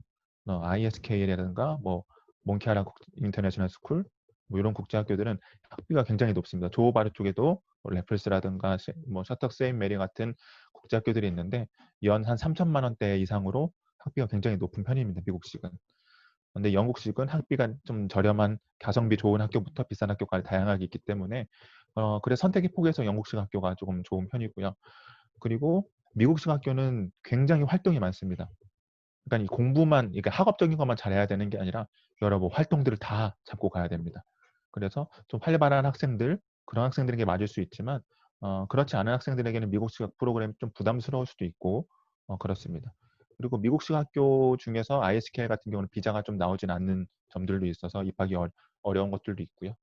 ISK라든가 뭐 몬키아라 인터내셔널 스쿨 뭐 이런 국제학교들은 학비가 굉장히 높습니다. 조호바르 쪽에도 뭐 레플스라든가 뭐 셔터 세인트 메리 같은 국제학교들이 있는데 연 한 3천만 원대 이상으로 학비가 굉장히 높은 편입니다. 미국식은. 근데 영국식은 학비가 좀 저렴한 가성비 좋은 학교부터 비싼 학교까지 다양하게 있기 때문에 그래서 선택의 폭에서 영국식 학교가 조금 좋은 편이고요. 그리고 미국식 학교는 굉장히 활동이 많습니다. 그러니까 이 공부만, 그러니까 학업적인 것만 잘해야 되는 게 아니라 여러 뭐 활동들을 다 잡고 가야 됩니다. 그래서 좀 활발한 학생들, 그런 학생들에게 맞을 수 있지만 그렇지 않은 학생들에게는 미국식 프로그램이 좀 부담스러울 수도 있고 그렇습니다. 그리고 미국식 학교 중에서 ISKL 같은 경우는 비자가 좀 나오진 않는 점들도 있어서 입학이 어려운 것들도 있고요.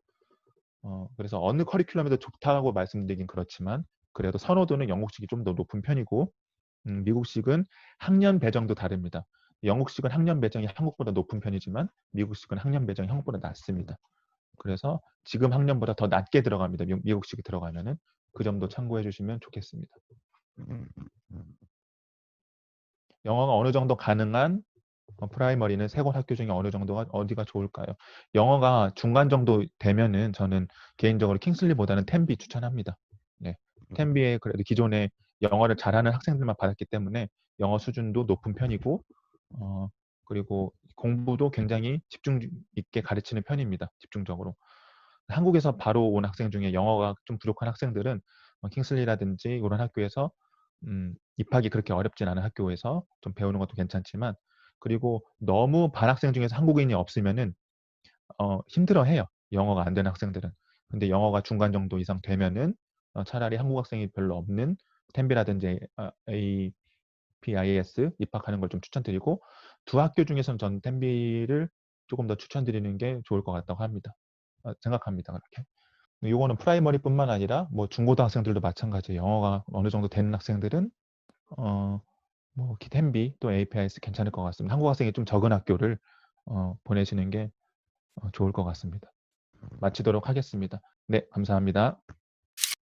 그래서 어느 커리큘럼에도 좋다고 말씀드리긴 그렇지만 그래도 선호도는 영국식이 좀 더 높은 편이고 미국식은 학년 배정도 다릅니다. 영국식은 학년 배정이 한국보다 높은 편이지만 미국식은 학년 배정이 한국보다 낮습니다. 그래서 지금 학년보다 더 낮게 들어갑니다. 미국식이 들어가면은 그 점도 참고해 주시면 좋겠습니다. 영어가 어느 정도 가능한 프라이머리는 세 곳 학교 중에 어디가 좋을까요? 영어가 중간 정도 되면은 저는 개인적으로 킹슬리보다는 텐비 추천합니다. 네, 텐비에 그래도 기존에 영어를 잘하는 학생들만 받았기 때문에 영어 수준도 높은 편이고 그리고 공부도 굉장히 집중 있게 가르치는 편입니다. 집중적으로. 한국에서 바로 온 학생 중에 영어가 좀 부족한 학생들은 킹슬리라든지 이런 학교에서 입학이 그렇게 어렵진 않은 학교에서 좀 배우는 것도 괜찮지만 그리고 너무 반 학생 중에서 한국인이 없으면은 힘들어해요. 영어가 안 되는 학생들은. 근데 영어가 중간 정도 이상 되면은 차라리 한국 학생이 별로 없는 텐비라든지 APIS 입학하는 걸 좀 추천드리고 두 학교 중에서는 전 텐비를 조금 더 추천드리는 게 좋을 것 같다고 합니다. 생각합니다. 그렇게. 이거는 프라이머리뿐만 아니라 뭐 중고등학생들도 마찬가지예요. 영어가 어느 정도 되는 학생들은 뭐 텐비 또 APIS 괜찮을 것 같습니다. 한국 학생이 좀 적은 학교를 보내시는 게 좋을 것 같습니다. 마치도록 하겠습니다. 네, 감사합니다.